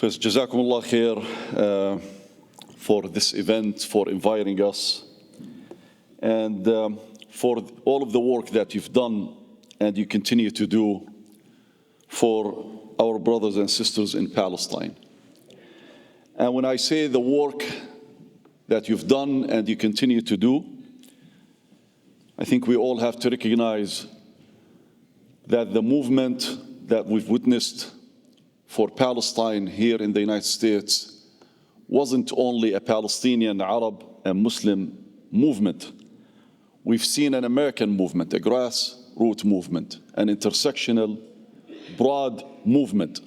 First, Jazakumullah khair for this event, for inviting us, and for all of the work that you've done and you continue to do for our brothers and sisters in Palestine. And when I say the work that you've done and you continue to do, I think we all have to recognize that the movement that we've witnessed for Palestine here in the United States wasn't only a Palestinian, Arab, and Muslim movement. We've seen an American movement, a grassroots movement, an intersectional, broad movement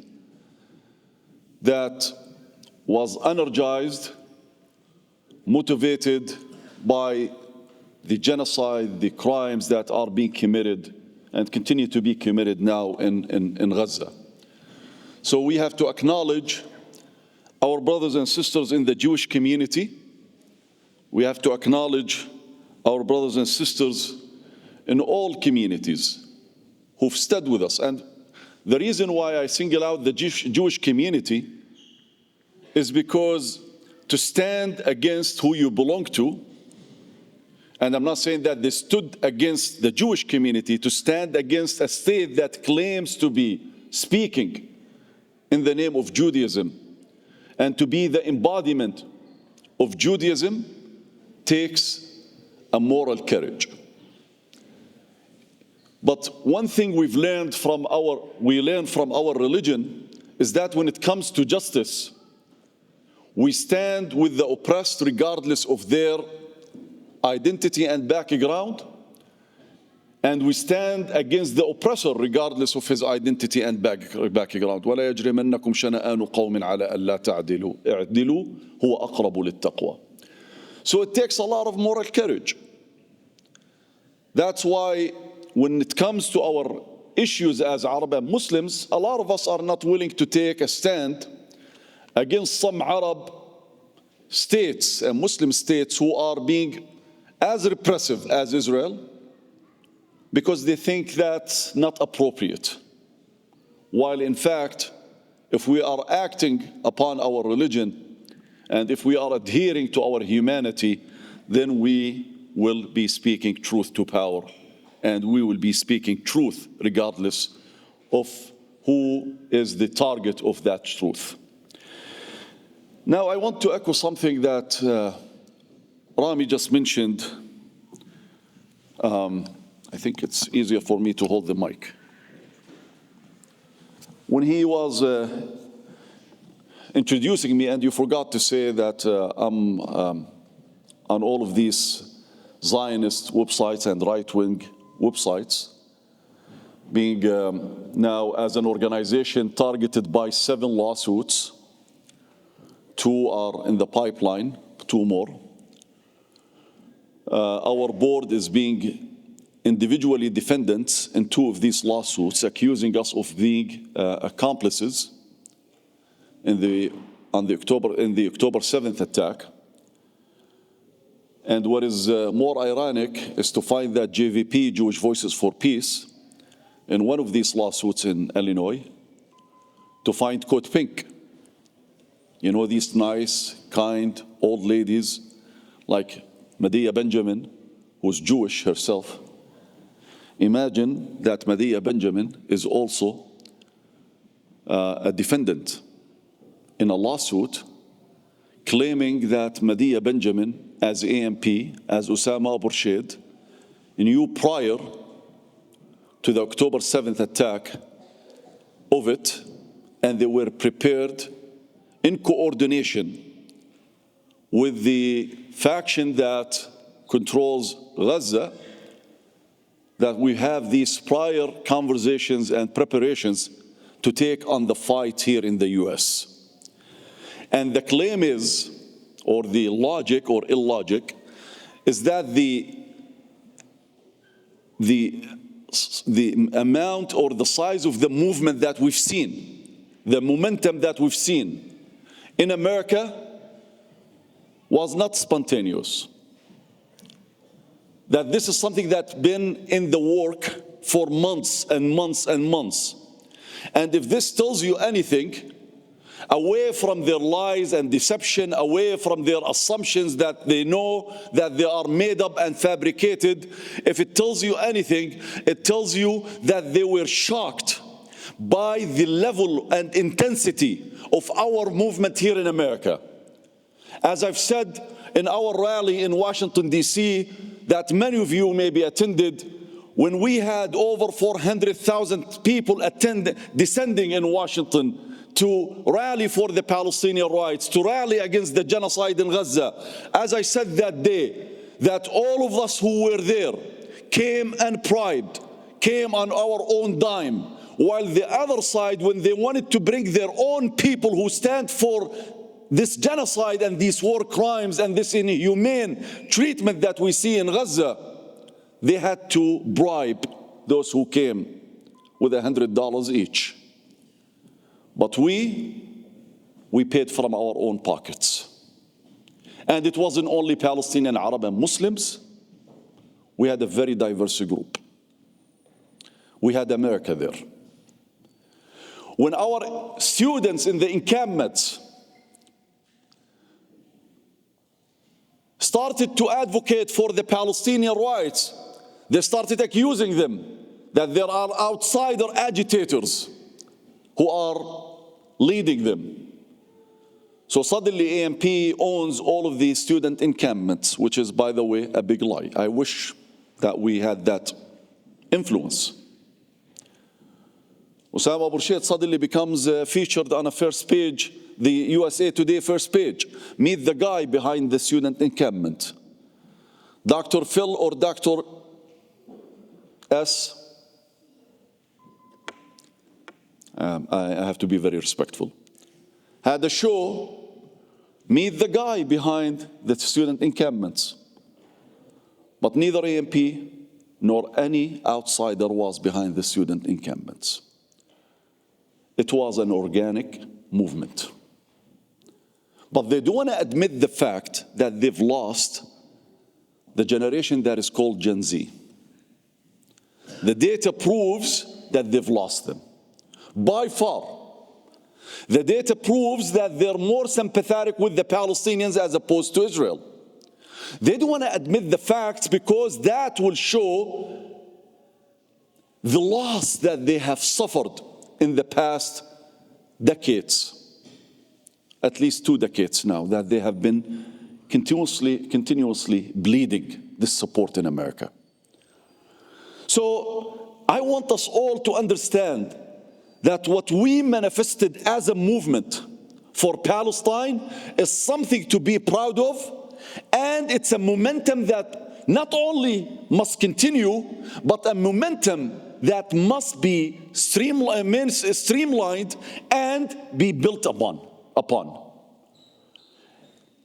that was energized, motivated by the genocide, the crimes that are being committed and continue to be committed now in Gaza. So we have to acknowledge our brothers and sisters in the Jewish community. We have to acknowledge our brothers and sisters in all communities who've stood with us. And the reason why I single out the Jewish community is because to stand against who you belong to, and I'm not saying that they stood against the Jewish community, to stand against a state that claims to be speaking in the name of Judaism and to be the embodiment of Judaism takes a moral courage. But one thing we learned from our religion is that when it comes to justice, we stand with the oppressed regardless of their identity and background, and we stand against the oppressor regardless of his identity and background. ولا يجرمنكم شنآن قوم على ألا تعدلوا اعدلوا هو أقرب للتقوى. So it takes a lot of moral courage. That's why when it comes to our issues as Arab and Muslims, a lot of us are not willing to take a stand against some Arab states and Muslim states who are being as repressive as Israel, because they think that's not appropriate. While in fact, if we are acting upon our religion and if we are adhering to our humanity, then we will be speaking truth to power, and we will be speaking truth regardless of who is the target of that truth. Now I want to echo something that Rami just mentioned. I think it's easier for me to hold the mic. When he was introducing me, and you forgot to say that I'm on all of these Zionist websites and right-wing websites, being now as an organization targeted by 7 lawsuits. 2 are in the pipeline, 2 more. Our board is being individually defendants in 2 of these lawsuits, accusing us of being accomplices in the October 7th attack. And what is more ironic is to find that JVP, Jewish Voices for Peace, in one of these lawsuits in Illinois, to find Code Pink. You know, these nice, kind, old ladies like Medea Benjamin, who's Jewish herself. Imagine that Medea Benjamin is also a defendant in a lawsuit claiming that Medea Benjamin, as AMP, as Osama Abuirshaid, knew prior to the October 7th attack of it, and they were prepared in coordination with the faction that controls Gaza, that we have these prior conversations and preparations to take on the fight here in the US. And the claim is, or the logic or illogic, is that the amount or the size of the movement that we've seen, the momentum that we've seen in America was not spontaneous. That this is something that's been in the work for months and months and months. And if this tells you anything, away from their lies and deception, away from their assumptions that they know that they are made up and fabricated. If it tells you anything, it tells you that they were shocked by the level and intensity of our movement here in America. As I've said in our rally in Washington, D.C., that many of you maybe attended, when we had over 400,000 people descending in Washington to rally for the Palestinian rights, to rally against the genocide in Gaza. As I said that day, that all of us who were there came and pride, came on our own dime, while the other side, when they wanted to bring their own people who stand for this genocide and these war crimes and this inhumane treatment that we see in Gaza, they had to bribe those who came with $100 each. But we paid from our own pockets. And it wasn't only Palestinian, Arab, and Muslims. We had a very diverse group. We had America there. When our students in the encampments started to advocate for the Palestinian rights, they started accusing them that there are outsider agitators who are leading them. So suddenly AMP owns all of these student encampments, which is, by the way, a big lie. I wish that we had that influence. Osama Abuirshaid suddenly becomes featured on a first page, the USA Today first page. Meet the guy behind the student encampment. Dr. Phil or Dr. S. I have to be very respectful. Had a show, meet the guy behind the student encampments. But neither AMP nor any outsider was behind the student encampments. It was an organic movement. But they don't want to admit the fact that they've lost the generation that is called Gen Z. The data proves that they've lost them. By far. The data proves that they're more sympathetic with the Palestinians as opposed to Israel. They don't want to admit the facts because that will show the loss that they have suffered in the past decades, at least 2 decades now, that they have been continuously bleeding this support in America. So I want us all to understand that what we manifested as a movement for Palestine is something to be proud of, and it's a momentum that not only must continue, but a momentum that must be streamlined and be built upon.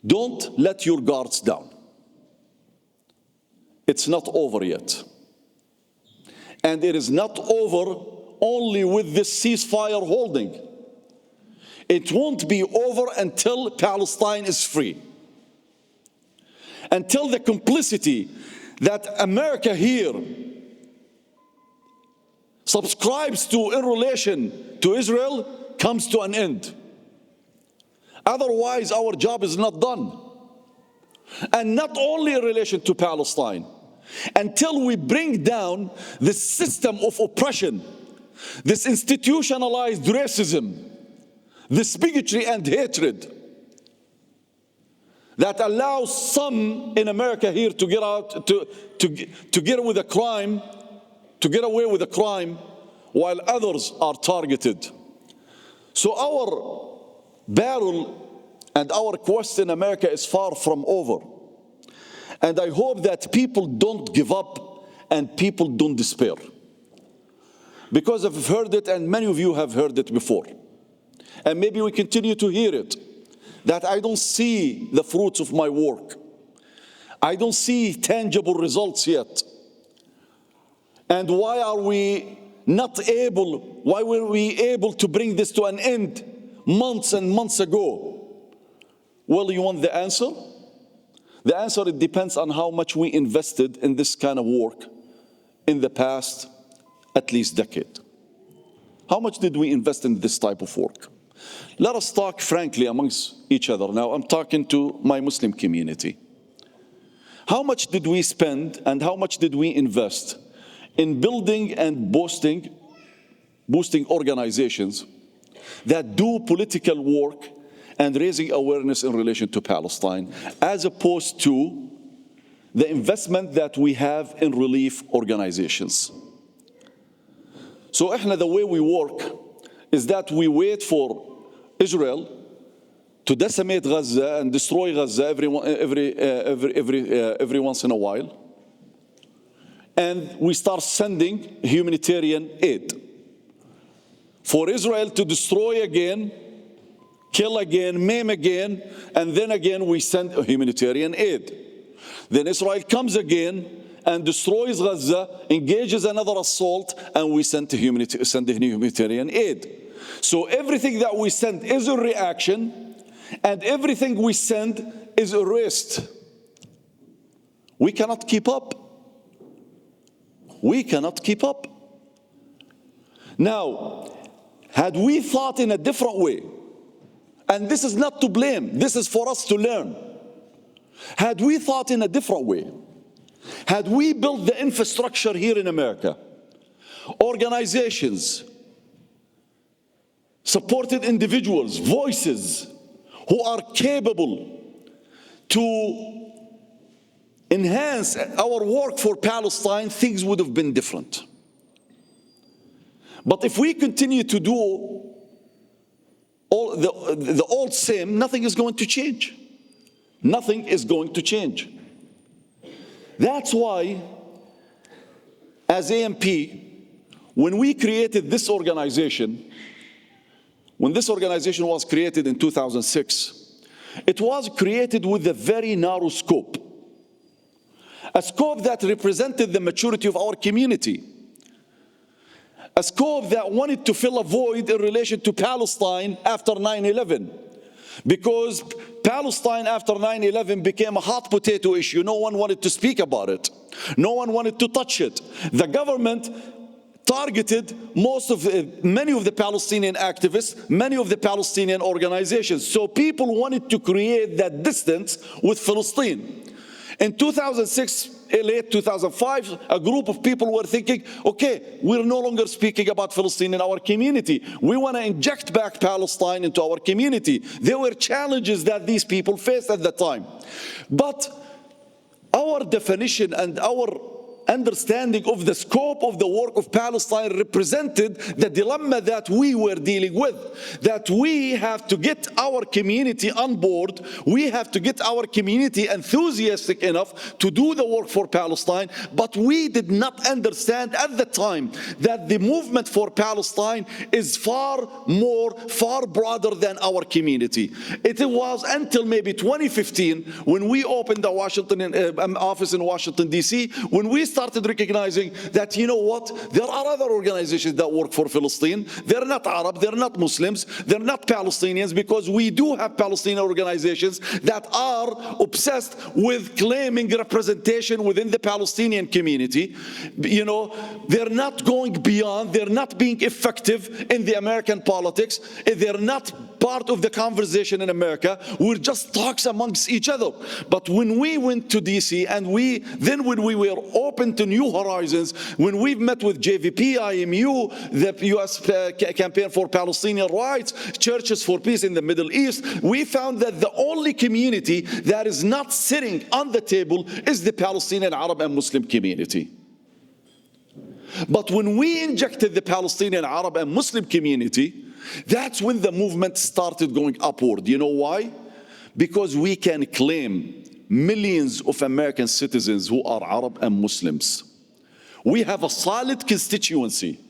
Don't let your guards down. It's not over yet. And it is not over only with this ceasefire holding. It won't be over until Palestine is free. Until the complicity that America here subscribes to in relation to Israel comes to an end. Otherwise, our job is not done. And not only in relation to Palestine. Until we bring down this system of oppression, this institutionalized racism, this bigotry and hatred that allows some in America here to get out, to get away with a crime, while others are targeted. So our battle and our quest in America is far from over. And I hope that people don't give up and people don't despair. Because I've heard it, and many of you have heard it before. And maybe we continue to hear it, that I don't see the fruits of my work. I don't see tangible results yet. And why were we able to bring this to an end months and months ago? Well, you want the answer? The answer, it depends on how much we invested in this kind of work in the past at least decade. How much did we invest in this type of work? Let us talk frankly amongst each other. Now, I'm talking to my Muslim community. How much did we spend and how much did we invest in building and boosting organizations that do political work and raising awareness in relation to Palestine, as opposed to the investment that we have in relief organizations? So the way we work is that we wait for Israel to decimate Gaza and destroy Gaza every once in a while, and we start sending humanitarian aid. For Israel to destroy again, kill again, maim again, and then again we send humanitarian aid. Then Israel comes again and destroys Gaza, engages another assault, and we send humanitarian aid. So everything that we send is a reaction, and everything we send is a risk. We cannot keep up. We cannot keep up. Now, had we thought in a different way, and this is not to blame, this is for us to learn. Had we thought in a different way, had we built the infrastructure here in America, organizations, supported individuals, voices who are capable to enhance our work for Palestine, things would have been different. But if we continue to do all the old same, nothing is going to change. Nothing is going to change. That's why, as AMP, when we created this organization, when this organization was created in 2006, it was created with a very narrow scope. A scope that represented the maturity of our community. A scope that wanted to fill a void in relation to Palestine after 9/11. Because Palestine after 9/11 became a hot potato issue. No one wanted to speak about it. No one wanted to touch it. The government targeted many of the Palestinian activists, many of the Palestinian organizations. So people wanted to create that distance with Palestine. In 2006, late 2005, a group of people were thinking, okay, we're no longer speaking about Palestine in our community. We want to inject back Palestine into our community. There were challenges that these people faced at the time. But our definition and our understanding of the scope of the work of Palestine represented the dilemma that we were dealing with, that we have to get our community on board, we have to get our community enthusiastic enough to do the work for Palestine, but we did not understand at the time that the movement for Palestine is far broader than our community. It was until maybe 2015 when we opened the office in Washington, D.C., when we started recognizing that, you know what, there are other organizations that work for Palestine. They're not Arab, they're not Muslims, they're not Palestinians, because we do have Palestinian organizations that are obsessed with claiming representation within the Palestinian community. You know, they're not going beyond, they're not being effective in the American politics, they're not part of the conversation in America. We're just talks amongst each other. But when we went to DC and when we were open to new horizons, when we've met with JVP, IMU, the US Campaign for Palestinian Rights, Churches for Peace in the Middle East, we found that the only community that is not sitting on the table is the Palestinian Arab and Muslim community. But when we injected the Palestinian Arab and Muslim community, that's when the movement started going upward. You know why? Because we can claim millions of American citizens who are Arab and Muslims. We have a solid constituency.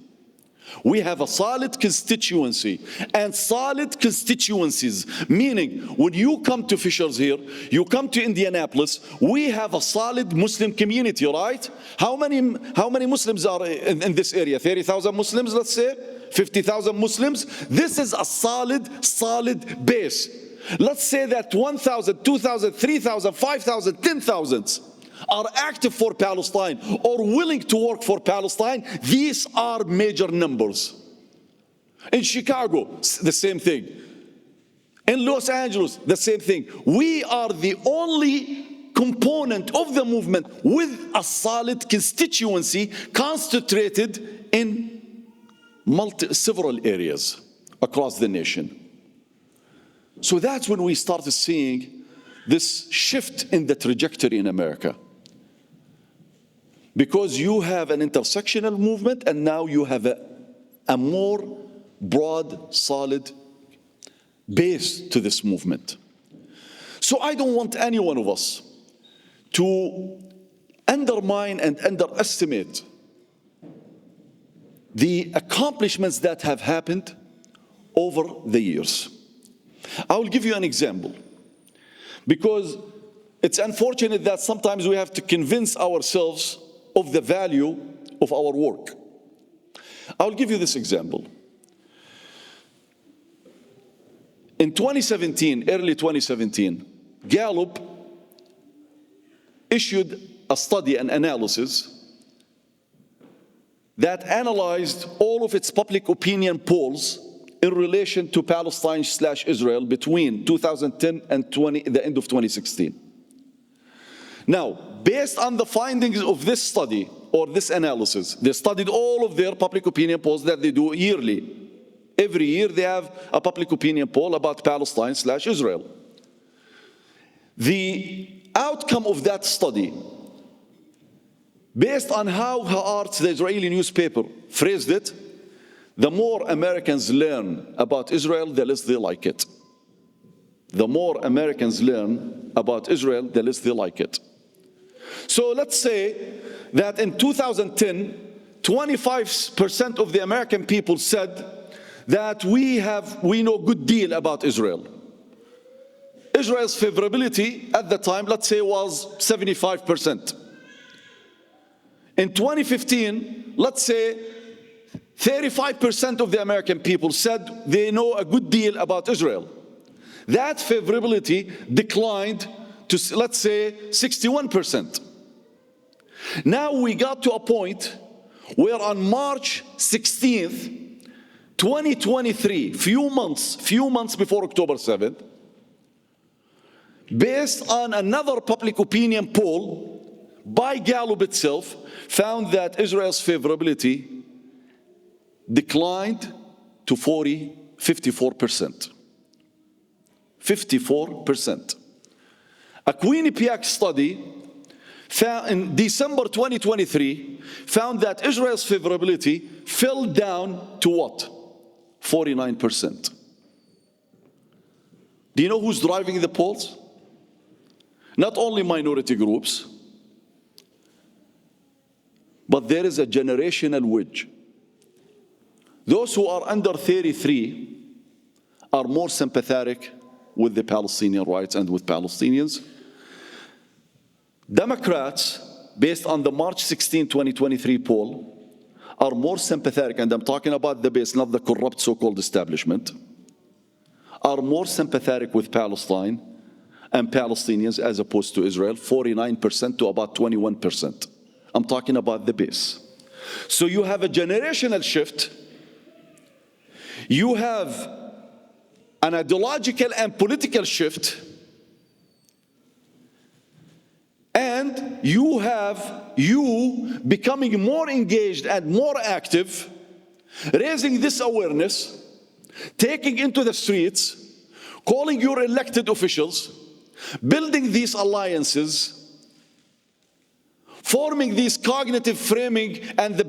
We have a solid constituency and solid constituencies, meaning when you come to Fishers here, you come to Indianapolis, we have a solid Muslim community, right? How many Muslims are in this area? 30,000 Muslims, let's say? 50,000 Muslims? This is a solid base. Let's say that 1,000, 2,000, 3,000, 5,000, 10,000 are active for Palestine or willing to work for Palestine. These are major numbers. In Chicago, the same thing. In Los Angeles, the same thing. We are the only component of the movement with a solid constituency concentrated in several areas across the nation. So that's when we started seeing this shift in the trajectory in America. Because you have an intersectional movement, and now you have a more broad, solid base to this movement. So I don't want any one of us to undermine and underestimate the accomplishments that have happened over the years. I will give you an example, because it's unfortunate that sometimes we have to convince ourselves of the value of our work. I'll give you this example. In 2017, early 2017, Gallup issued a study, an analysis, that analyzed all of its public opinion polls in relation to Palestine/Israel between 2010 and the end of 2016. Now, based on the findings of this study or this analysis, they studied all of their public opinion polls that they do yearly. Every year they have a public opinion poll about Palestine/Israel. The outcome of that study, based on how Haaretz, the Israeli newspaper, phrased it, the more Americans learn about Israel, the less they like it. The more Americans learn about Israel, the less they like it. So let's say that in 2010, 25% of the American people said that we know good deal about Israel. Israel's favorability at the time, let's say, was 75%. In 2015, let's say 35% of the American people said they know a good deal about Israel. That favorability declined to, let's say, 61%. Now we got to a point where on March 16th, 2023, few months before October 7th, based on another public opinion poll by Gallup itself, found that Israel's favorability declined to 54%. 54%. A Quinnipiac study found in December 2023 found that Israel's favorability fell down to what? 49%. Do you know who's driving the polls? Not only minority groups, but there is a generational wedge. Those who are under 33 are more sympathetic with the Palestinian rights and with Palestinians. Democrats, based on the March 16, 2023 poll, are more sympathetic, and I'm talking about the base, not the corrupt so-called establishment, are more sympathetic with Palestine and Palestinians as opposed to Israel, 49% to about 21%. I'm talking about the base. So you have a generational shift. You have an ideological and political shift. And you have you becoming more engaged and more active, raising this awareness, taking into the streets, calling your elected officials, building these alliances, forming these cognitive framing and the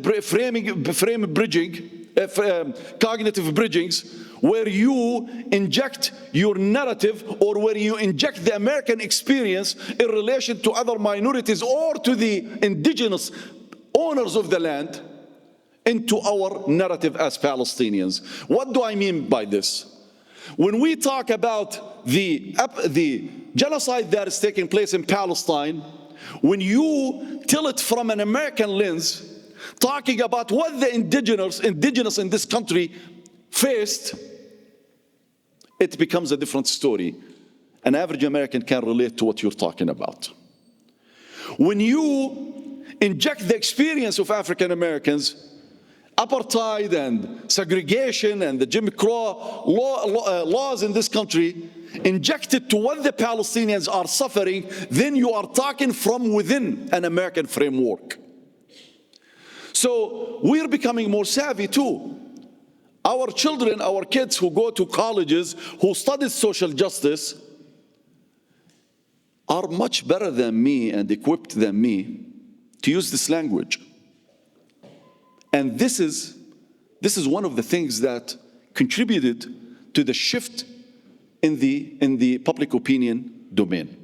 cognitive bridgings, where you inject your narrative or where you inject the American experience in relation to other minorities or to the indigenous owners of the land into our narrative as Palestinians. What do I mean by this? When we talk about the genocide that is taking place in Palestine, when you tell it from an American lens, talking about what the indigenous in this country faced, it becomes a different story. An average American can relate to what you're talking about. When you inject the experience of African Americans apartheid and segregation and the Jim Crow laws in this country injected to what the Palestinians are suffering, then you are talking from within an American framework. So we're becoming more savvy too. Our children, our kids who go to colleges, who study social justice, are much better than me and equipped than me to use this language. And this is one of the things that contributed to the shift in the public opinion domain.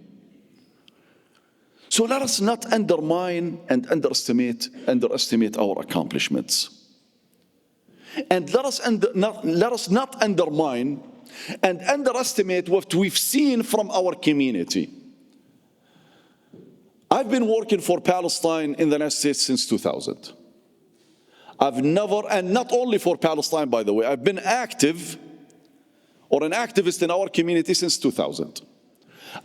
So let us not undermine and underestimate our accomplishments. And let us not undermine and underestimate what we've seen from our community. I've been working for Palestine in the United States since 2000. I've never, and not only for Palestine, by the way, I've been active or an activist in our community since 2000.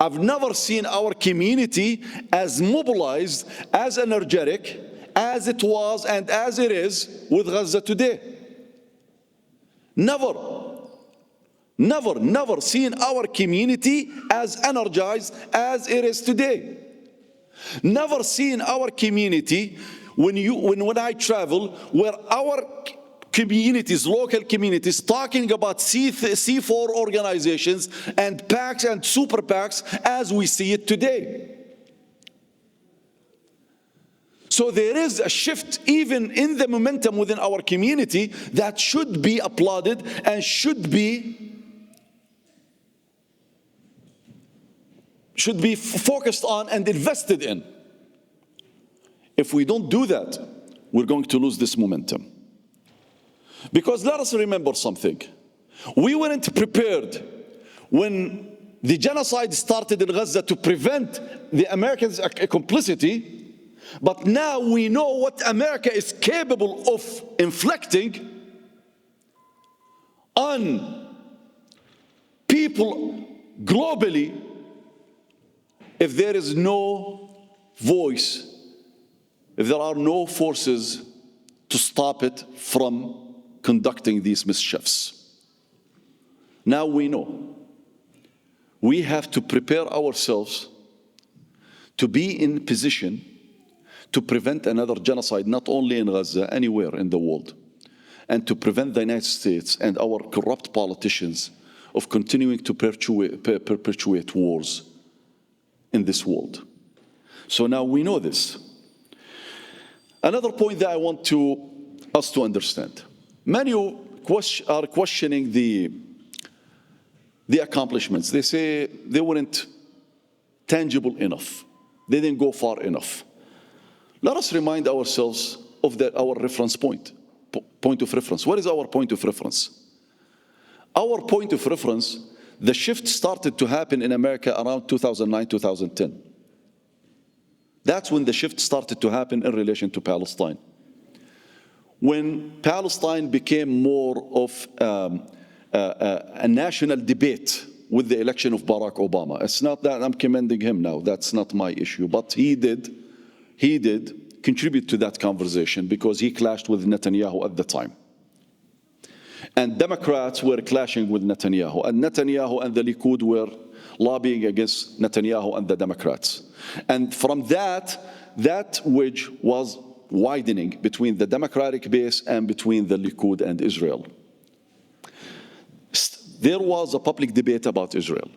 I've never seen our community as mobilized, as energetic, as it was and as it is with Gaza today. Never seen our community as energized as it is today. Never seen our community when I travel, where our communities, local communities, talking about C4 organizations and PACs and super PACs as we see it today. So there is a shift even in the momentum within our community that should be applauded and should be focused on and invested in. If we don't do that, we're going to lose this momentum. Because let us remember something. We weren't prepared when the genocide started in Gaza to prevent the Americans' complicity, but now we know what America is capable of inflicting on people globally if there is no voice, if there are no forces to stop it from conducting these mischiefs. Now we know. We have to prepare ourselves to be in position to prevent another genocide, not only in Gaza, anywhere in the world, and to prevent the United States and our corrupt politicians of continuing to perpetuate wars in this world. So now we know this. Another point that I want us to understand. Many are questioning the accomplishments. They say they weren't tangible enough. They didn't go far enough. Let us remind ourselves of our reference point of reference. What is our point of reference? Our point of reference, the shift started to happen in America around 2009, 2010. That's when the shift started to happen in relation to Palestine. When Palestine became more of a national debate with the election of Barack Obama. It's not that I'm commending him now, that's not my issue, but he did contribute to that conversation because he clashed with Netanyahu at the time. And Democrats were clashing with Netanyahu, and Netanyahu and the Likud were lobbying against Netanyahu and the Democrats. And from that wedge was widening between the Democratic base and between the Likud and Israel. There was a public debate about Israel.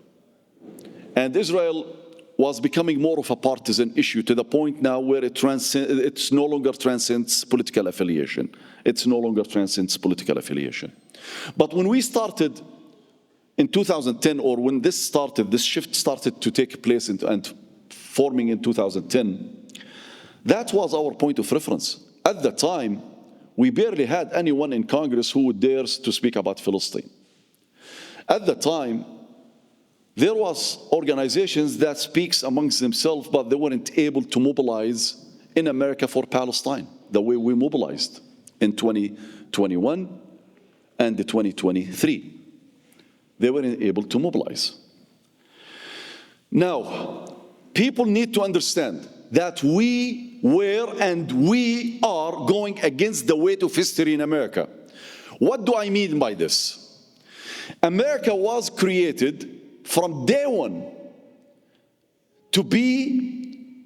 And Israel was becoming more of a partisan issue to the point now where it's no longer transcends political affiliation. It's no longer transcends political affiliation. But when we started in 2010, or when this shift started to take place and forming in 2010, that was our point of reference. At the time, we barely had anyone in Congress who dares to speak about Palestine. At the time, there was organizations that speaks amongst themselves, but they weren't able to mobilize in America for Palestine the way we mobilized in 2021 and 2023. They weren't able to mobilize. Now, people need to understand that we were and we are going against the weight of history in America. What do I mean by this? America was created from day one to be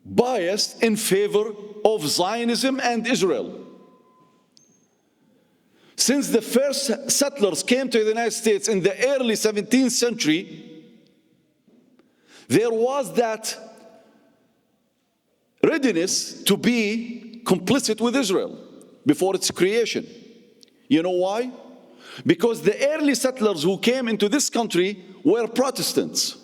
biased in favor of Zionism and Israel. Since the first settlers came to the United States in the early 17th century, there was that readiness to be complicit with Israel before its creation. You know why? Because the early settlers who came into this country were Protestants.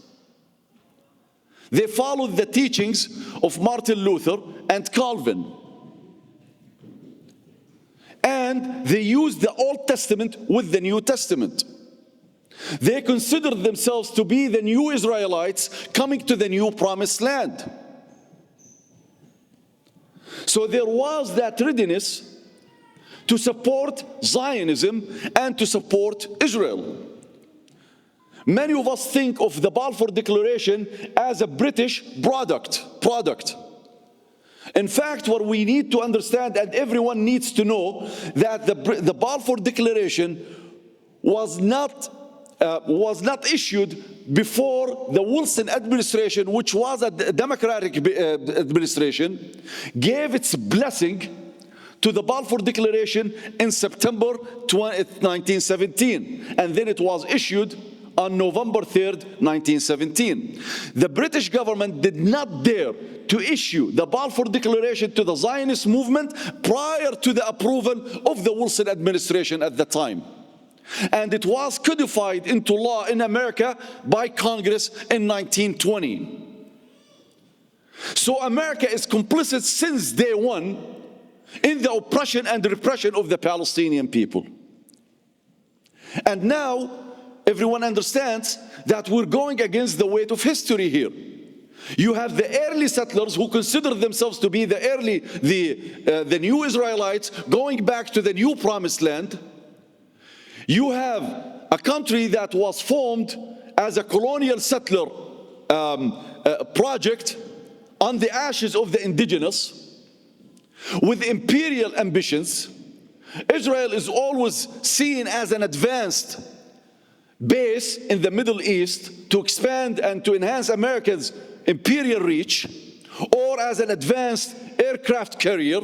They followed the teachings of Martin Luther and Calvin. And they used the Old Testament with the New Testament. They considered themselves to be the new Israelites coming to the new promised land. So there was that readiness to support Zionism and to support Israel. Many of us think of the Balfour Declaration as a British product. In fact, what we need to understand, and everyone needs to know, that the Balfour Declaration was not issued before the Wilson administration, which was a Democratic administration, gave its blessing to the Balfour Declaration in September 1917, and then it was issued on November 3rd, 1917. The British government did not dare to issue the Balfour Declaration to the Zionist movement prior to the approval of the Wilson administration at the time. And it was codified into law in America by Congress in 1920. So America is complicit since day one in the oppression and repression of the Palestinian people. And now everyone understands that we're going against the weight of history here. You have the early settlers who consider themselves to be the new Israelites going back to the new promised land. You have a country that was formed as a colonial settler project on the ashes of the indigenous with imperial ambitions. Israel is always seen as an advanced base in the Middle East to expand and to enhance America's imperial reach, or as an advanced aircraft carrier.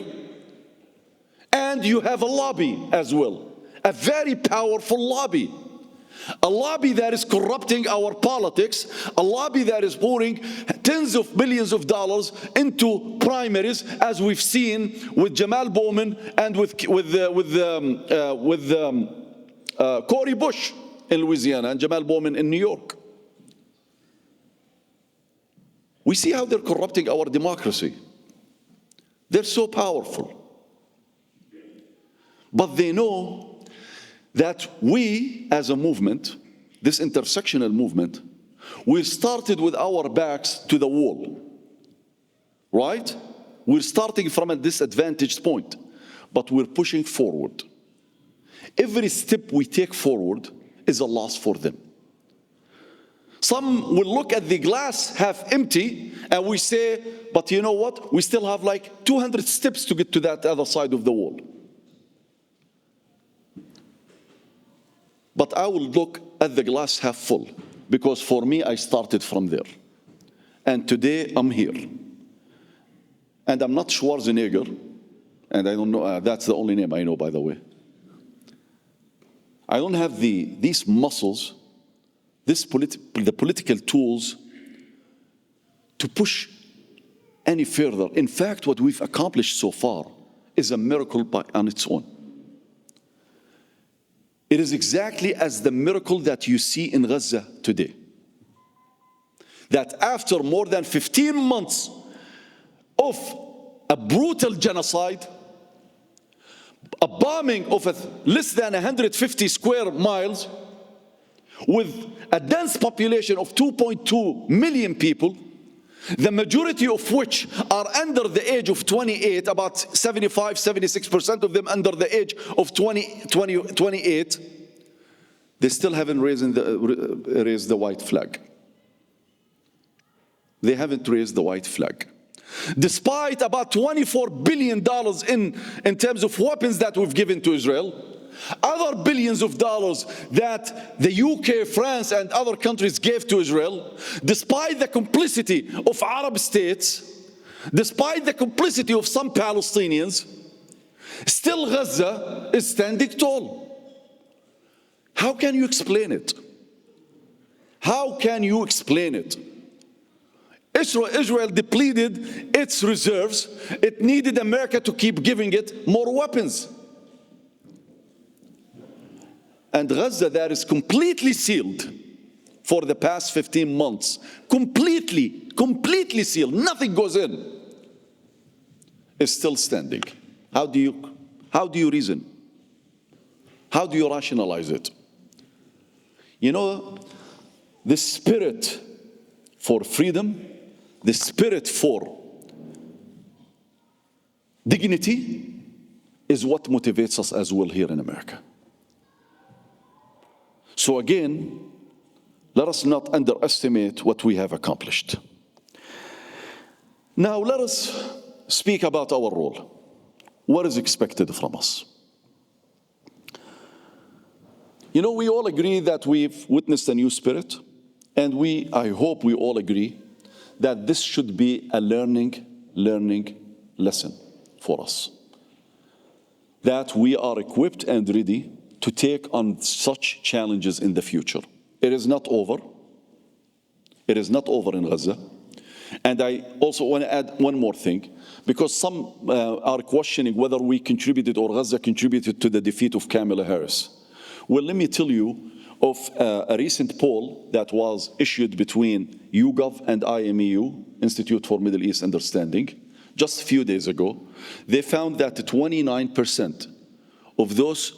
And you have a lobby as well, a very powerful lobby, a lobby that is corrupting our politics, a lobby that is pouring tens of billions of dollars into primaries, as we've seen with Jamal Bowman and with Cory Bush in Louisiana and Jamal Bowman in New York. We see how they're corrupting our democracy. They're so powerful. But they know that we as a movement, this intersectional movement, we started with our backs to the wall, right? We're starting from a disadvantaged point, but we're pushing forward. Every step we take forward is a loss for them. Some will look at the glass half empty and we say, but you know what? We still have like 200 steps to get to that other side of the wall. But I will look at the glass half full, because for me, I started from there. And today I'm here. And I'm not Schwarzenegger, and I don't know, that's the only name I know, by the way. I don't have these muscles, the political tools to push any further. In fact, what we've accomplished so far is a miracle on its own. It is exactly as the miracle that you see in Gaza today. That after more than 15 months of a brutal genocide, a bombing of less than 150 square miles, with a dense population of 2.2 million people, the majority of which are under the age of 28, about 75-76% of them under the age of 28, they still haven't raised the white flag. They haven't raised the white flag. Despite about $24 billion in terms of weapons that we've given to Israel, other billions of dollars that the UK, France, and other countries gave to Israel, despite the complicity of Arab states, despite the complicity of some Palestinians, still Gaza is standing tall. How can you explain it? How can you explain it? Israel depleted its reserves. It needed America to keep giving it more weapons. And Gaza, that is completely sealed for the past 15 months, completely sealed, nothing goes in, is still standing. How do you reason? How do you rationalize it? You know, the spirit for freedom, the spirit for dignity is what motivates us as well here in America. So again, let us not underestimate what we have accomplished. Now let us speak about our role. What is expected from us? You know, we all agree that we've witnessed a new spirit, and I hope we all agree that this should be a learning lesson for us. That we are equipped and ready to take on such challenges in the future. It is not over. It is not over in Gaza. And I also want to add one more thing, because some are questioning whether we contributed or Gaza contributed to the defeat of Kamala Harris. Well, let me tell you of a recent poll that was issued between YouGov and IMEU, Institute for Middle East Understanding, just a few days ago. They found that 29% of those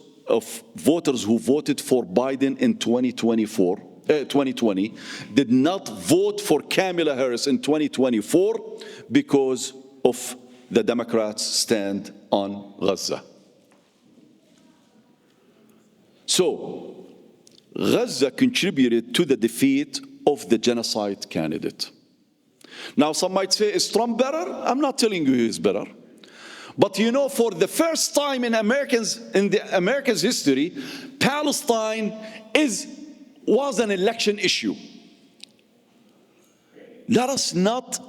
voters who voted for Biden in 2020 did not vote for Kamala Harris in 2024 because of the Democrats' stand on Gaza. So, Gaza contributed to the defeat of the genocide candidate. Now, some might say, is Trump better? I'm not telling you he's better. But you know, for the first time in America's history, Palestine was an election issue. Let us not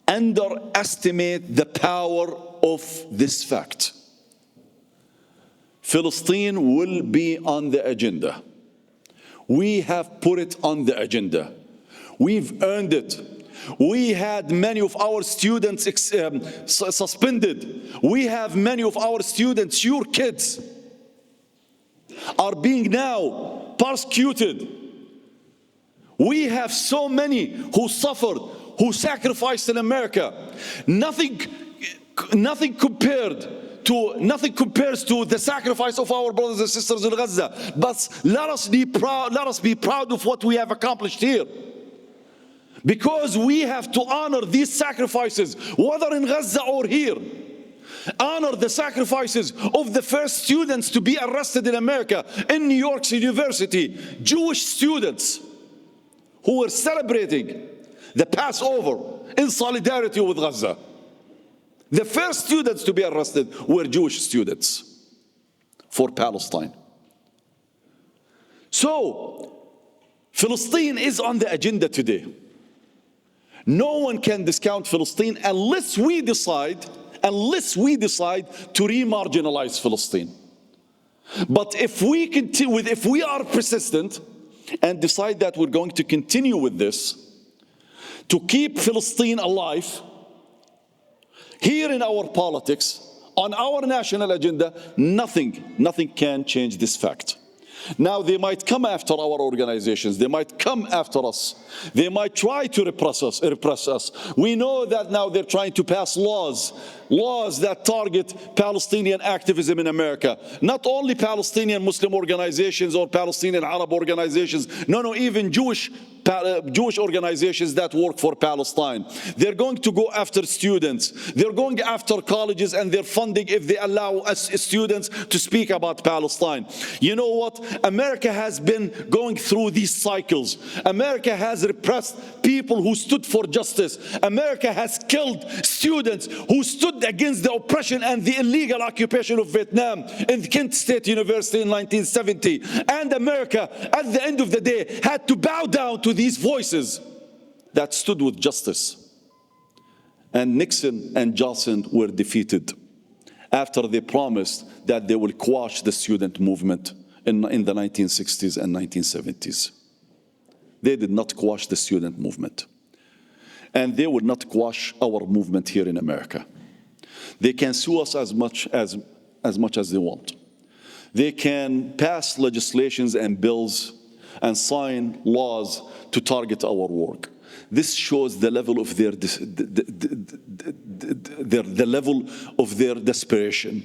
underestimate the power of this fact. Palestine will be on the agenda. We have put it on the agenda. We've earned it. We had many of our students suspended. We have many of our students, your kids, are being now persecuted. We have so many who suffered, who sacrificed in America. Nothing compares to the sacrifice of our brothers and sisters in Gaza. But let us be proud of what we have accomplished here. Because we have to honor these sacrifices, whether in Gaza or here. Honor the sacrifices of the first students to be arrested in America, in New York's university, Jewish students who were celebrating the Passover in solidarity with Gaza. The first students to be arrested were Jewish students for Palestine. So, Palestine is on the agenda today. No one can discount Palestine unless we decide to re-marginalize Palestine. But if we are persistent and decide that we're going to continue with this, to keep Palestine alive, here in our politics, on our national agenda, nothing can change this fact. Now, they might come after our organizations. They might come after us. They might try to repress us. We know that now they're trying to pass laws that target Palestinian activism in America. Not only Palestinian Muslim organizations or Palestinian Arab organizations. No, even Jewish Jewish organizations that work for Palestine. They're going to go after students. They're going after colleges and their funding if they allow us students to speak about Palestine. You know what? America has been going through these cycles. America has repressed people who stood for justice. America has killed students who stood against the oppression and the illegal occupation of Vietnam in Kent State University in 1970. And America, at the end of the day, had to bow down to these voices that stood with justice. And Nixon and Johnson were defeated after they promised that they will quash the student movement in the 1960s and 1970s. They did not quash the student movement. And they would not quash our movement here in America. They can sue us as much as they want. They can pass legislations and bills and sign laws to target our work. This shows the level of their desperation,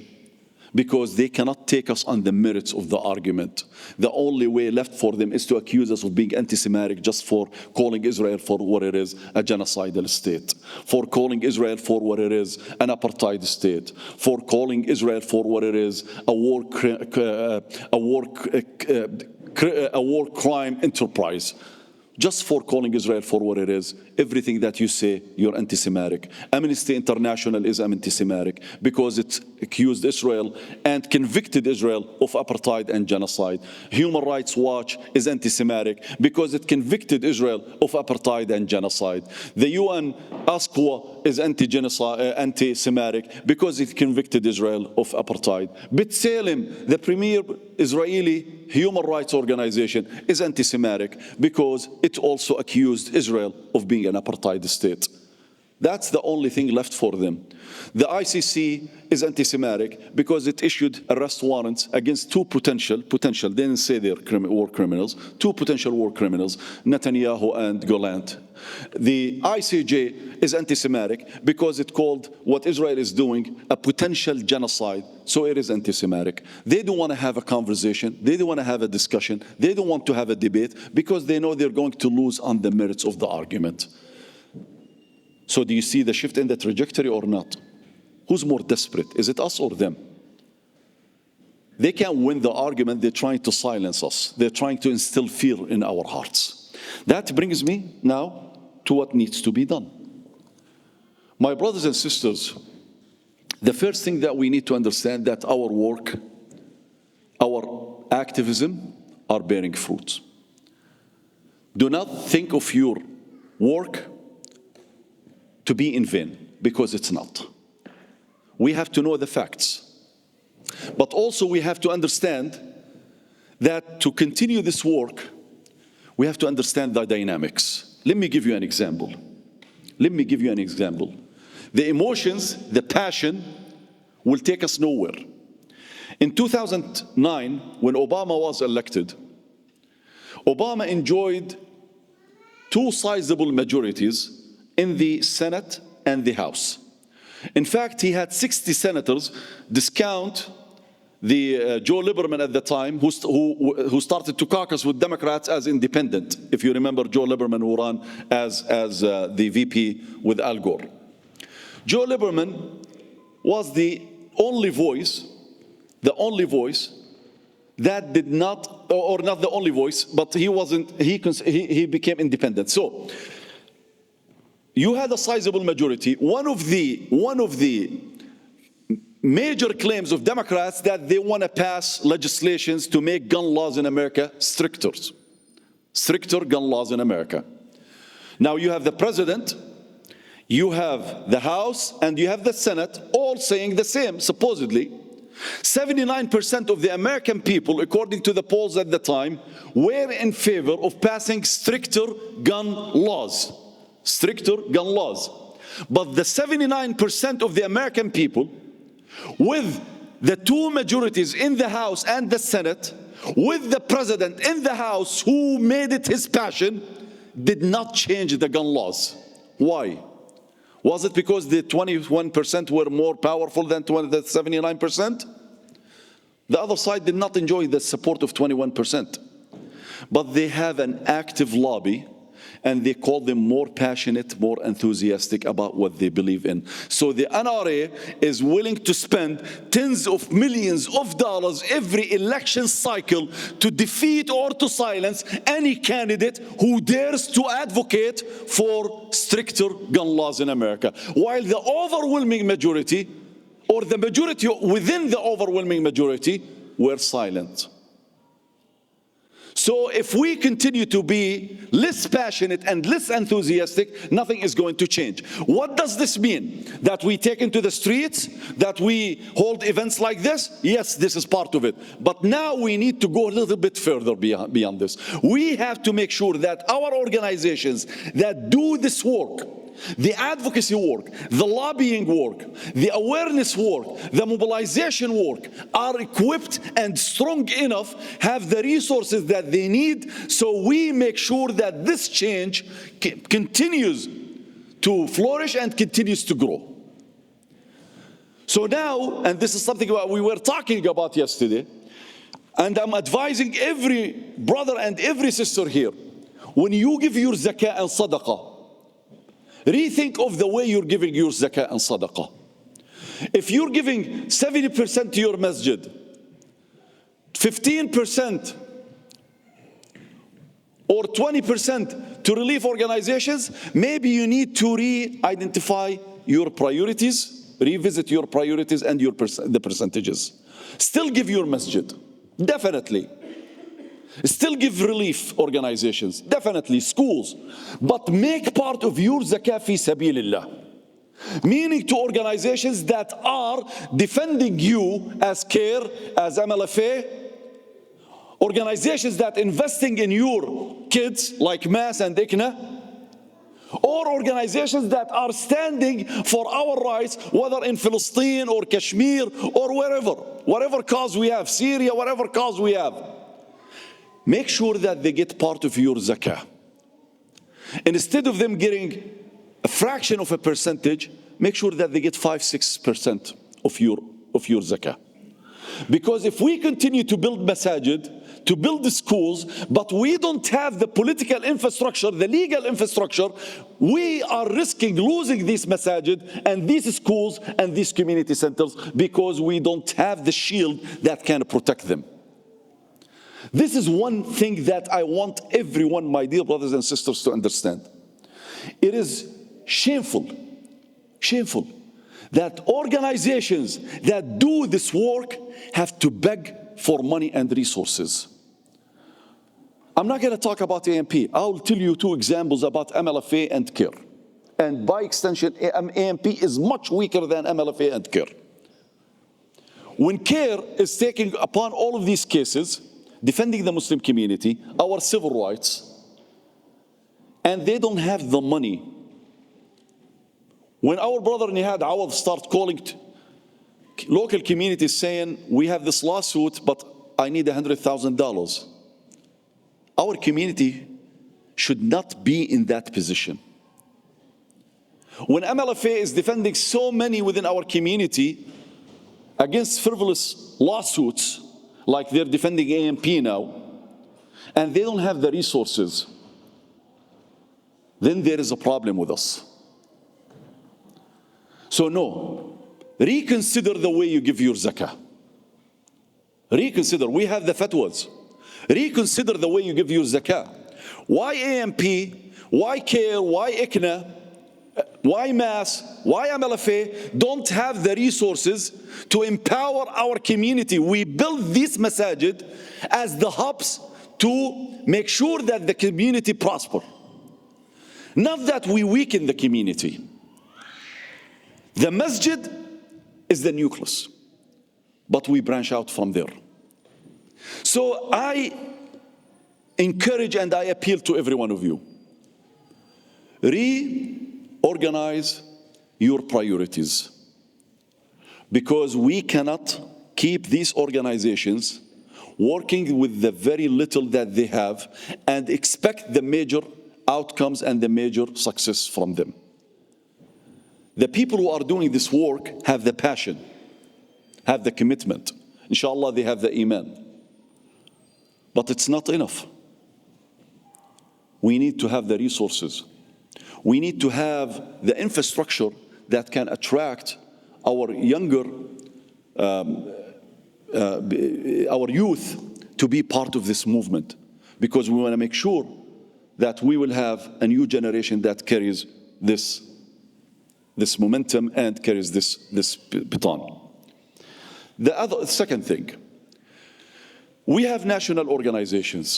because they cannot take us on the merits of the argument. The only way left for them is to accuse us of being anti-Semitic just for calling Israel for what it is, a genocidal state, for calling Israel for what it is, an apartheid state, for calling Israel for what it is, a war crime enterprise. Just for calling Israel for what it is, everything that you say, you're anti-Semitic. Amnesty International is anti-Semitic because it accused Israel and convicted Israel of apartheid and genocide. Human Rights Watch is anti-Semitic because it convicted Israel of apartheid and genocide. The UN AICI is anti-Semitic because it convicted Israel of apartheid. B'Tselem, the premier Israeli human rights organization, is anti-Semitic because it also accused Israel of being an apartheid state. That's the only thing left for them. The ICC is anti-Semitic because it issued arrest warrants against two potential, they didn't say they're war criminals, two potential war criminals, Netanyahu and Golant. The ICJ is anti-Semitic because it called what Israel is doing a potential genocide, so it is anti-Semitic. They don't want to have a conversation, they don't want to have a discussion, they don't want to have a debate because they know they're going to lose on the merits of the argument. So do you see the shift in the trajectory or not? Who's more desperate? Is it us or them? They can't win the argument. They're trying to silence us. They're trying to instill fear in our hearts. That brings me now to what needs to be done. My brothers and sisters, the first thing that we need to understand that our work, our activism are bearing fruit. Do not think of your work to be in vain, because it's not. We have to know the facts. But also we have to understand that to continue this work, we have to understand the dynamics. Let me give you an example. The emotions, the passion will take us nowhere. In 2009, when Obama was elected, Obama enjoyed two sizable majorities in the Senate and the House. In fact, he had 60 senators, discount the Joe Lieberman at the time, who started to caucus with Democrats as independent. If you remember Joe Lieberman, who ran as the VP with Al Gore. Joe Lieberman was the only voice that did not, or not the only voice, but he became independent. So you had a sizable majority. One of the major claims of Democrats that they want to pass legislations to make gun laws in America stricter gun laws in America. Now you have the president, you have the House, and you have the Senate all saying the same, supposedly. 79% of the American people, according to the polls at the time, were in favor of passing stricter gun laws. But the 79% of the American people, with the two majorities in the House and the Senate, with the president in the House who made it his passion, did not change the gun laws. Why? Was it because the 21% were more powerful than the 79%? The other side did not enjoy the support of 21%. But they have an active lobby and they call them more passionate, more enthusiastic about what they believe in. So the NRA is willing to spend tens of millions of dollars every election cycle to defeat or to silence any candidate who dares to advocate for stricter gun laws in America. While the overwhelming majority, or the majority within the overwhelming majority, were silent. So if we continue to be less passionate and less enthusiastic, nothing is going to change. What does this mean? That we take into the streets? That we hold events like this? Yes, this is part of it. But now we need to go a little bit further beyond this. We have to make sure that our organizations that do this work, the advocacy work, the lobbying work, the awareness work, the mobilization work, are equipped and strong enough, have the resources that they need, so we make sure that this change continues to flourish and continues to grow. So now, and this is something we were talking about yesterday, and I'm advising every brother and every sister here, when you give your zakah and sadaqah, rethink of the way you're giving your zakah and sadaqah. If you're giving 70% to your masjid, 15% or 20% to relief organizations, maybe you need to re-identify your priorities, revisit your priorities and the percentages. Still give your masjid, definitely. Still give relief organizations, definitely, schools, but make part of your zakah fi sabilillah. Meaning to organizations that are defending you as CARE, as MLFA, organizations that investing in your kids like MAS and ICNA, or organizations that are standing for our rights, whether in Palestine or Kashmir or wherever, whatever cause we have, Syria, whatever cause we have. Make sure that they get part of your zakah. And instead of them getting a fraction of a percentage, make sure that they get 5-6% of your zakah. Because if we continue to build masajid, to build the schools, but we don't have the political infrastructure, the legal infrastructure, we are risking losing these masajid and these schools and these community centers because we don't have the shield that can protect them. This is one thing that I want everyone, my dear brothers and sisters, to understand. It is shameful that organizations that do this work have to beg for money and resources. I'm not going to talk about AMP. I'll tell you two examples about MLFA and CARE. And by extension, AMP is much weaker than MLFA and CARE. When CARE is taking upon all of these cases, defending the Muslim community, our civil rights, and they don't have the money. When our brother Nihad Awad started calling local communities saying, we have this lawsuit, but I need $100,000. Our community should not be in that position. When MLFA is defending so many within our community against frivolous lawsuits, like they're defending AMP now, and they don't have the resources, then there is a problem with us. So no, reconsider the way you give your zakah. Reconsider, we have the fatwas. Reconsider the way you give your zakah. Why AMP, why CARE, why ICNA, why MAS, why MLFA don't have the resources to empower our community? We build these masajid as the hubs to make sure that the community prosper. Not that we weaken the community. The masjid is the nucleus, but we branch out from there. So I encourage and I appeal to every one of you. Reorganize your priorities, because we cannot keep these organizations working with the very little that they have and expect the major outcomes and the major success from them. The people who are doing this work have the passion, have the commitment. Inshallah, they have the iman. But it's not enough. we need to have the resources. We need to have the infrastructure that can attract our younger, our youth to be part of this movement, because we want to make sure that we will have a new generation that carries this momentum and carries this baton. The second thing, we have national organizations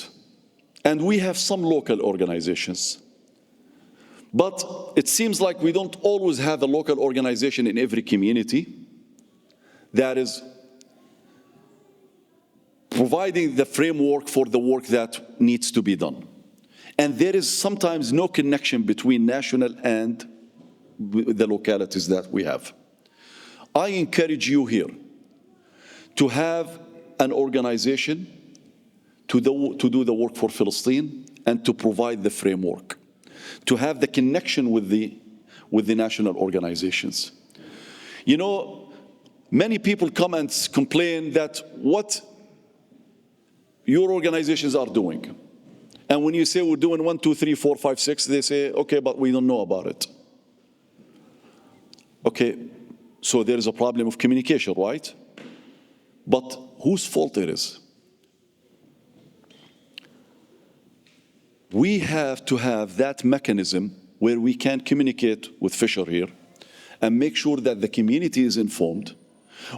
and we have some local organizations. But it seems like we don't always have a local organization in every community that is providing the framework for the work that needs to be done. And there is sometimes no connection between national and the localities that we have. I encourage you here to have an organization to do the work for Palestine and to provide the framework, to have the connection with the national organizations. You know, many people come and complain that what your organizations are doing. And when you say we're doing 1, 2, 3, 4, 5, 6, they say, okay, but we don't know about it. Okay, so there is a problem of communication, right? But whose fault it is? We have to have that mechanism where we can communicate with Fisher here and make sure that the community is informed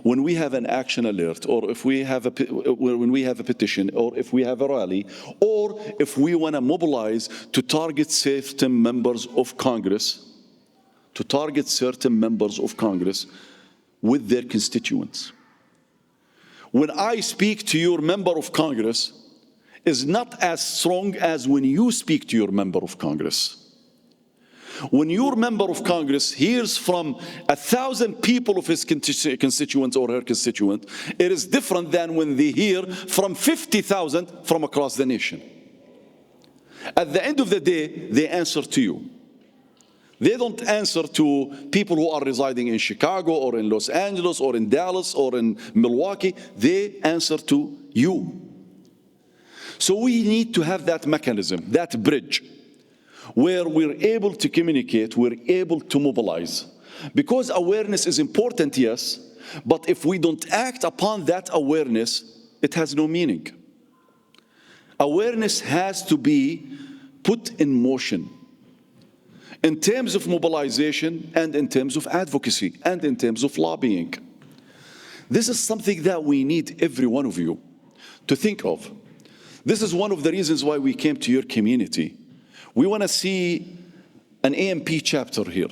when we have an action alert, or if we have when we have a petition, or if we have a rally, or if we want to mobilize to target certain members of Congress, with their constituents. When I speak to your member of Congress, is not as strong as when you speak to your member of Congress. When your member of Congress hears from 1,000 people of his constituents or her constituent, it is different than when they hear from 50,000 from across the nation. At the end of the day, they answer to you. They don't answer to people who are residing in Chicago or in Los Angeles or in Dallas or in Milwaukee. They answer to you. So we need to have that mechanism, that bridge, where we're able to communicate, we're able to mobilize. Because awareness is important, yes, but if we don't act upon that awareness, it has no meaning. Awareness has to be put in motion in terms of mobilization and in terms of advocacy and in terms of lobbying. This is something that we need every one of you to think of. This is one of the reasons why we came to your community. We want to see an AMP chapter here.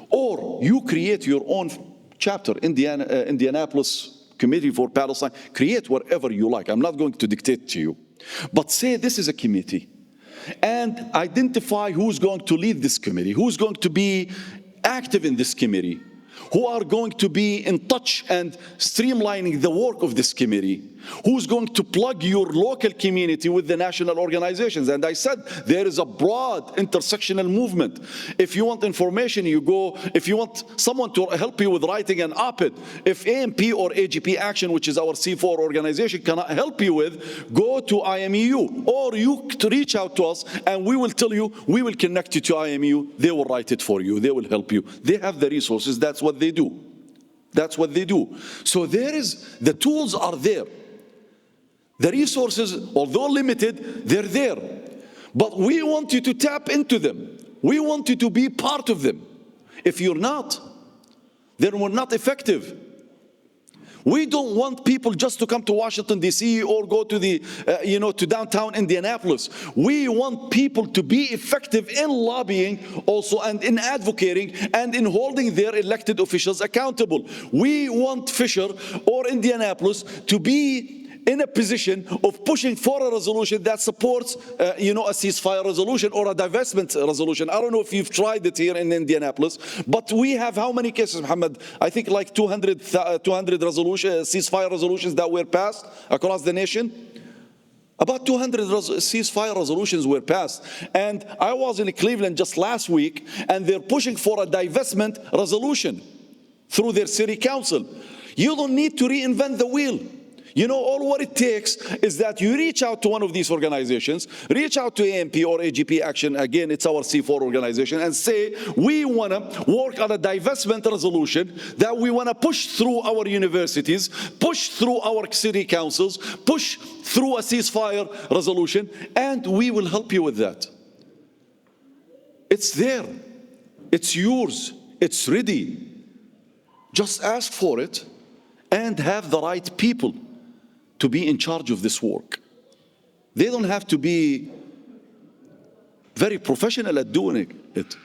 Or you create your own chapter, Indianapolis Committee for Palestine. Create whatever you like. I'm not going to dictate to you. But say this is a committee. And identify who's going to lead this committee, who's going to be active in this committee, who are going to be in touch and streamlining the work of this committee, who's going to plug your local community with the national organizations. And I said there is a broad intersectional movement. If you want information, you go. If you want someone to help you with writing an op-ed, if AMP or AGP Action, which is our C4 organization, cannot help you with, go to IMEU, or you reach out to us and we will tell you, we will connect you to IMEU. They will write it for you. They will help you. They have the resources. That's what they do. That's what they do. So the tools are there. The resources, although limited, they're there. But we want you to tap into them. We want you to be part of them. If you're not, then we're not effective. We don't want people just to come to Washington, D.C. or go to to downtown Indianapolis. We want people to be effective in lobbying also, and in advocating, and in holding their elected officials accountable. We want Fisher or Indianapolis to be in a position of pushing for a resolution that supports, a ceasefire resolution or a divestment resolution. I don't know if you've tried it here in Indianapolis, but we have how many cases, Muhammad? I think like 200 ceasefire resolutions that were passed across the nation. About 200 ceasefire resolutions were passed. And I was in Cleveland just last week, and they're pushing for a divestment resolution through their city council. You don't need to reinvent the wheel. You know, all what it takes is that you reach out to one of these organizations, reach out to AMP or AGP Action, again, it's our C4 organization, and say, we want to work on a divestment resolution that we want to push through our universities, push through our city councils, push through a ceasefire resolution, and we will help you with that. It's there. It's yours. It's ready. Just ask for it and have the right people to be in charge of this work. They don't have to be very professional at doing it.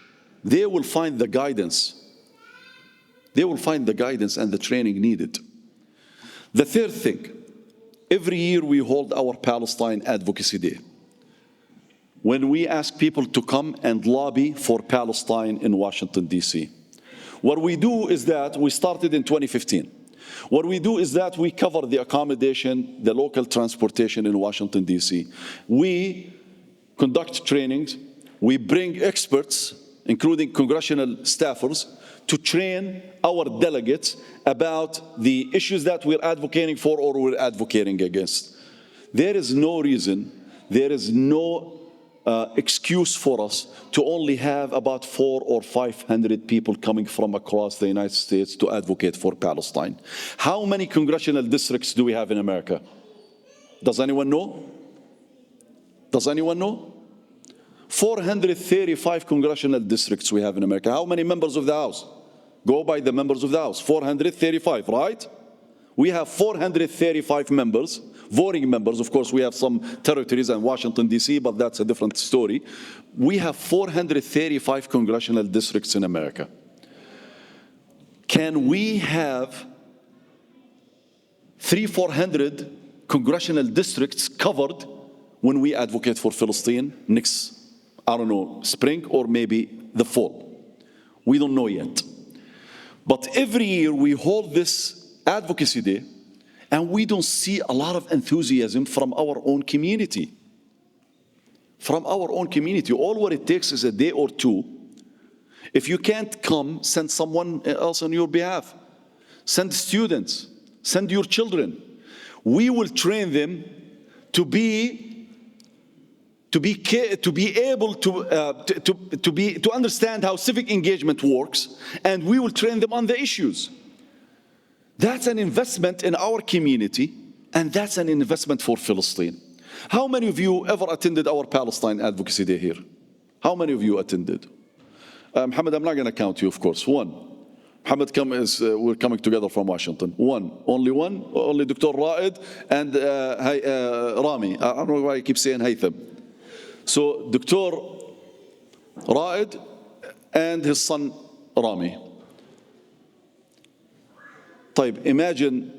They will find the guidance. They will find the guidance and the training needed. The third thing, every year we hold our Palestine Advocacy Day, when we ask people to come and lobby for Palestine in Washington, D.C. What we do is that we started in 2015. What we do is that we cover the accommodation, the local transportation in Washington, D.C. We conduct trainings. We bring experts, including congressional staffers, to train our delegates about the issues that we're advocating for or we're advocating against. There is no reason, there is no excuse for us to only have about 400 or 500 people coming from across the United States to advocate for Palestine. How many congressional districts do we have in America? Does anyone know? Does anyone know? 435 congressional districts we have in America. How many members of the House? Go by the members of the House. 435, right? We have 435 members, voting members. Of course, we have some territories in Washington, D.C., but that's a different story. We have 435 congressional districts in America. Can we have 300-400 congressional districts covered when we advocate for Palestine next, I don't know, spring or maybe the fall? We don't know yet. But every year we hold this Advocacy Day, and we don't see a lot of enthusiasm from our own community. From our own community. All what it takes is a day or two. If you can't come, send someone else on your behalf. Send students. Send your children. We will train them to be able to understand how civic engagement works, and we will train them on the issues. That's an investment in our community, and that's an investment for Palestine. How many of you ever attended our Palestine Advocacy Day here? How many of you attended? Mohammed, I'm not going to count you, of course. One. Mohammed, we're coming together from Washington. One. Only Dr. Raed and Rami. I don't know why I keep saying Haytham. So Dr. Raed and his son Rami. Imagine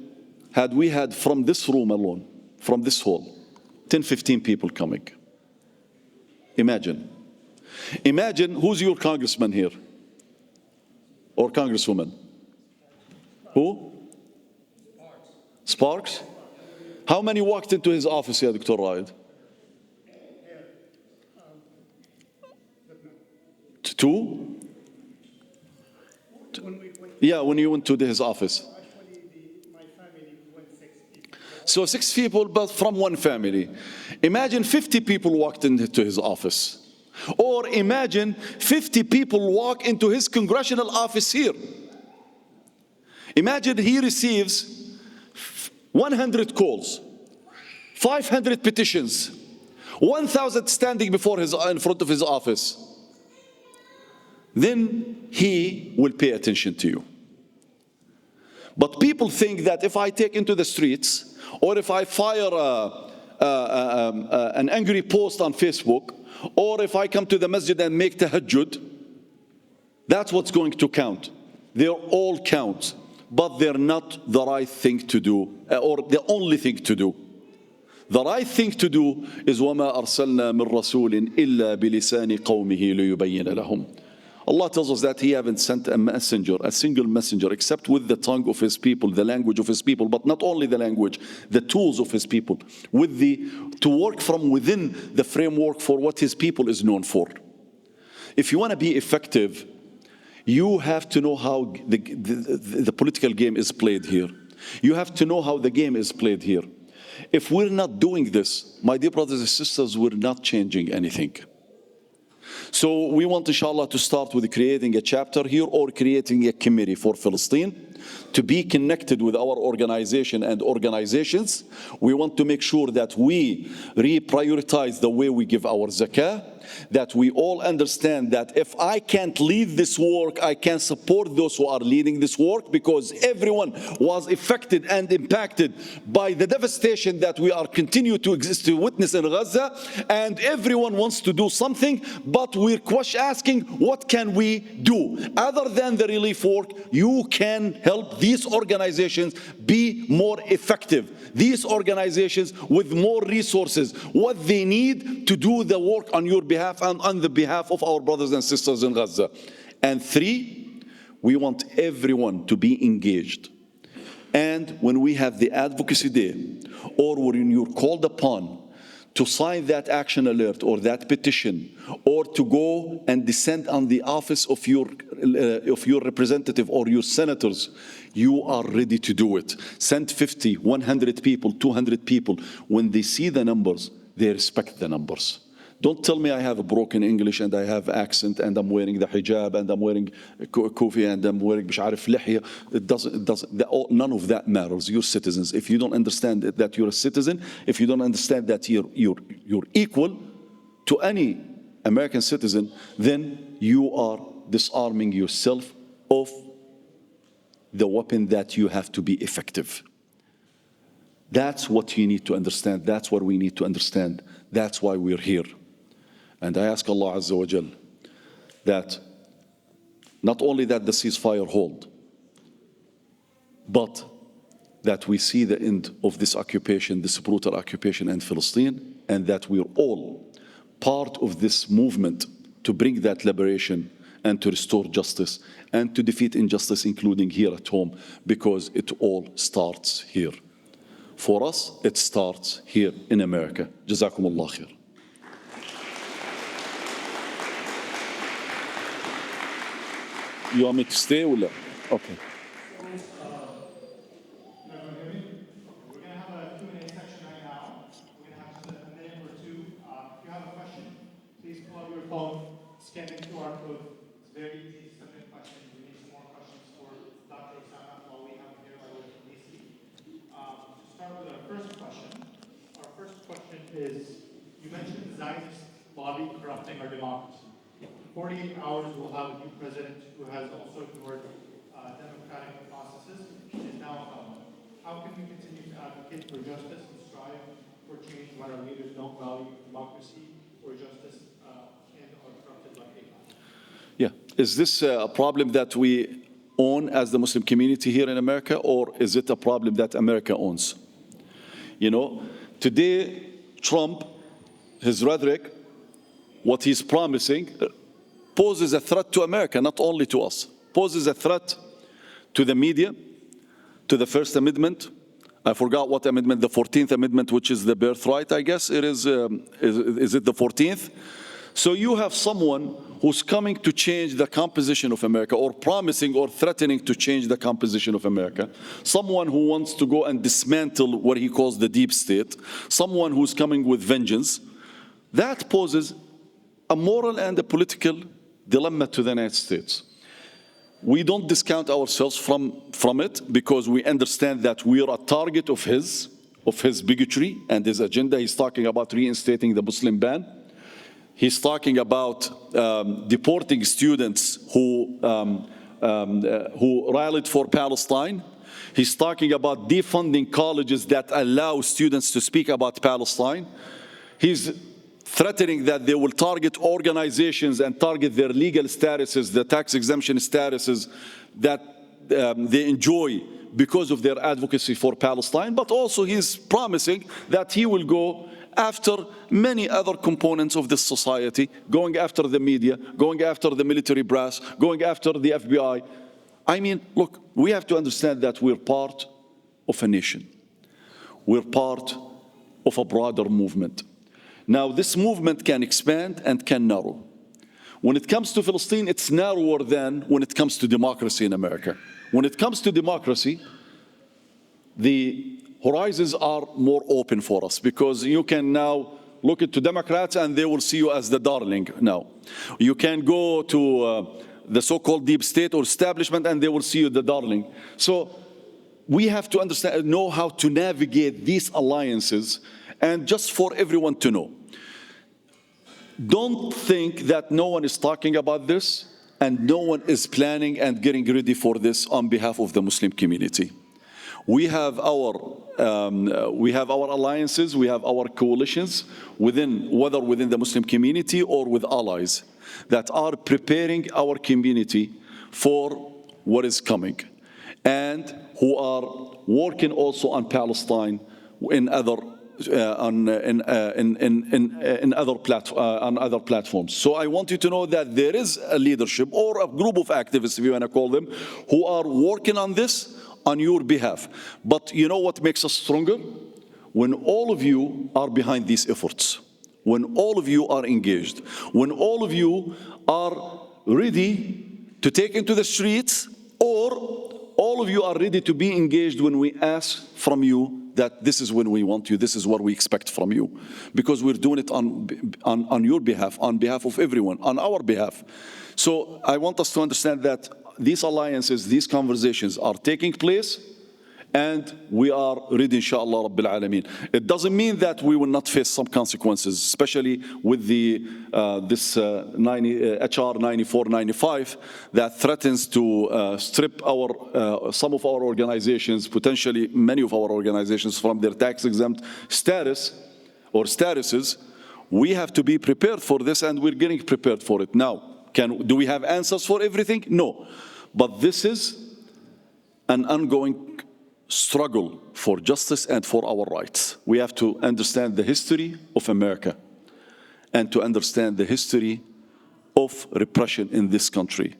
had we had from this room alone, from this hall, 10-15 people coming. Imagine. Imagine who's your congressman here? Or congresswoman? Who? Sparks? How many walked into his office here, Dr. Raed? Two? Yeah, when you went to his office. So 6 people, but from one family. Imagine 50 people walked into his office. Or imagine 50 people walk into his congressional office here. Imagine he receives 100 calls, 500 petitions, 1,000 standing in front of his office. Then he will pay attention to you. But people think that if I take into the streets, or if I fire an angry post on Facebook, or if I come to the masjid and make tahajjud, that's what's going to count. They all count, but they're not the right thing to do, or the only thing to do. The right thing to do is وَمَا أَرْسَلْنَا مِن رَسُولٍ إِلَّا بِلِسَانِ قَوْمِهِ لِيُبَيِّنَ لَهُمْ. Allah tells us that He haven't sent a messenger, a single messenger, except with the tongue of His people, the language of His people, but not only the language, the tools of His people, to work from within the framework for what His people is known for. If you want to be effective, you have to know how the political game is played here. You have to know how the game is played here. If we're not doing this, my dear brothers and sisters, we're not changing anything. So we want, inshallah, to start with creating a chapter here or creating a committee for Palestine to be connected with our organization and organizations. We want to make sure that we reprioritize the way we give our zakah, that we all understand that if I can't lead this work, I can support those who are leading this work, because everyone was affected and impacted by the devastation that we are continue to exist to witness in Gaza, and everyone wants to do something, but we're asking, what can we do? Other than the relief work, you can help these organizations be more effective. These organizations with more resources, what they need to do the work on your behalf and on the behalf of our brothers and sisters in Gaza. And three, we want everyone to be engaged. And when we have the Advocacy Day, or when you're called upon to sign that action alert or that petition, or to go and descend on the office of your representative or your senators, you are ready to do it. Send 50, 100 people, 200 people. When they see the numbers, they respect the numbers. Don't tell me I have a broken English and I have accent and I'm wearing the hijab and I'm wearing kufi and I'm wearing مش عارف لحية. None of that matters. You're citizens. If you don't understand that you're a citizen, if you don't understand that you're equal to any American citizen, then you are disarming yourself of the weapon that you have to be effective. That's what you need to understand. That's what we need to understand. That's why we're here. And I ask Allah Azza wa Jal that not only that the ceasefire hold, but that we see the end of this occupation, this brutal occupation in Palestine, and that we're all part of this movement to bring that liberation and to restore justice and to defeat injustice, including here at home, because it all starts here. For us, it starts here in America. Jazakumullah khair. You want me to stay or no? Okay. We're going to have a Q&A section right now. We're going to have just a minute or two. If you have a question, please pull out your phone, scan the QR code. It's very easy to submit questions. We need some more questions for Dr. Osama while we have him here by way of DC. To start with our first question is, you mentioned the Zionist lobby corrupting our democracy. In 48 hours, we'll have a new president who has also ignored democratic processes and is now a felon. How can we continue to advocate for justice and strive for change when our leaders don't value democracy or justice and are corrupted like AICI? Yeah. Is this a problem that we own as the Muslim community here in America, or is it a problem that America owns? You know, today, Trump, his rhetoric, what he's promising, poses a threat to America, not only to us. Poses a threat to the media, to the First Amendment. I forgot what amendment, the 14th Amendment, which is the birthright, I guess it is it the 14th? So you have someone who's coming to change the composition of America, or promising or threatening to change the composition of America. Someone who wants to go and dismantle what he calls the deep state. Someone who's coming with vengeance. That poses a moral and a political dilemma to the United States. We don't discount ourselves from it, because we understand that we are a target of his bigotry and his agenda. He's talking about reinstating the Muslim ban. He's talking about deporting students who rallied for Palestine. He's talking about defunding colleges that allow students to speak about Palestine. He's threatening that they will target organizations and target their legal statuses, the tax exemption statuses that they enjoy because of their advocacy for Palestine. But also he's promising that he will go after many other components of this society, going after the media, going after the military brass, going after the FBI. I mean, look, we have to understand that we're part of a nation. We're part of a broader movement. Now, this movement can expand and can narrow. When it comes to Palestine, it's narrower than when it comes to democracy in America. When it comes to democracy, the horizons are more open for us, because you can now look into Democrats and they will see you as the darling now. You can go to the so-called deep state or establishment and they will see you the darling. So we have to understand, know how to navigate these alliances. And just for everyone to know, don't think that no one is talking about this and no one is planning and getting ready for this on behalf of the Muslim community. We have our alliances, we have our coalitions whether within the Muslim community or with allies that are preparing our community for what is coming, and who are working also on Palestine in other on other platforms. So I want you to know that there is a leadership or a group of activists, if you want to call them, who are working on this on your behalf. But you know what makes us stronger? When all of you are behind these efforts, when all of you are engaged, when all of you are ready to take into the streets, or all of you are ready to be engaged when we ask from you that this is when we want you, this is what we expect from you. Because we're doing it on your behalf, on behalf of everyone, on our behalf. So I want us to understand that these alliances, these conversations are taking place, and we are ready, inshallah, Rabbil Alameen. It doesn't mean that we will not face some consequences, especially with the HR 9495 that threatens to strip some of our organizations, potentially many of our organizations, from their tax-exempt status or statuses. We have to be prepared for this, and we're getting prepared for it now. Do we have answers for everything? No. But this is an ongoing struggle for justice and for our rights. We have to understand the history of America and to understand the history of repression in this country.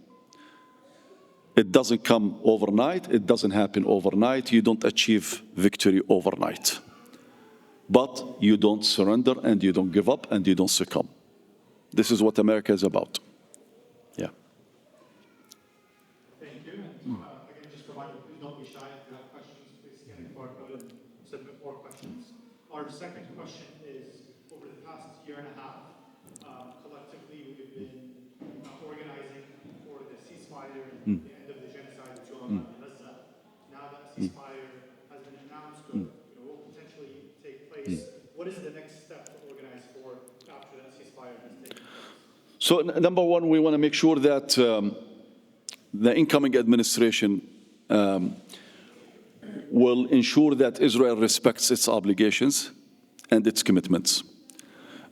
It doesn't come overnight. It doesn't happen overnight. You don't achieve victory overnight. But you don't surrender, and you don't give up, and you don't succumb. This is what America is about. Yeah. Thank you. Again, just remind you, please don't be shy. If you have questions, please scan the QR code and submit more questions. Our second question is, over the past year and a half, collectively we've been organizing for the ceasefire and the end of the genocide that's going on in Gaza. Now that ceasefire has been announced or will potentially take place, what is the next step to organize for after that ceasefire has taken place? So number one, we want to make sure that the incoming administration will ensure that Israel respects its obligations and its commitments.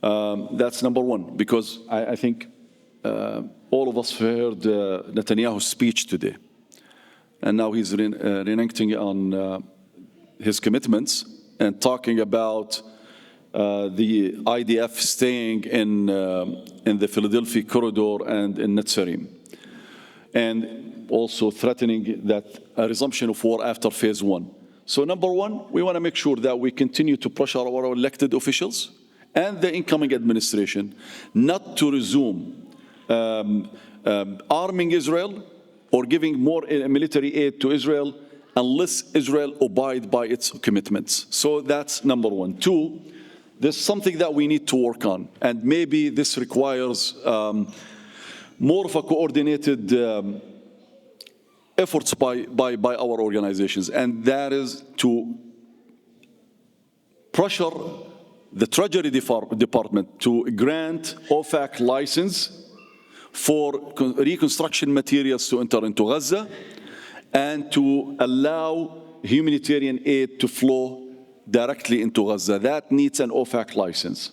That's number one, because I think all of us heard Netanyahu's speech today, and now he's reneging on his commitments and talking about the IDF staying in the Philadelphia corridor and in Netzarim, and also threatening that a resumption of war after phase one. So number one, we want to make sure that we continue to pressure our elected officials and the incoming administration not to resume arming Israel or giving more military aid to Israel unless Israel abides by its commitments. So that's number one. Two, there's something that we need to work on, and maybe this requires more of a coordinated efforts by our organizations, and that is to pressure the Treasury Department to grant OFAC license for reconstruction materials to enter into Gaza, and to allow humanitarian aid to flow directly into Gaza. That needs an OFAC license.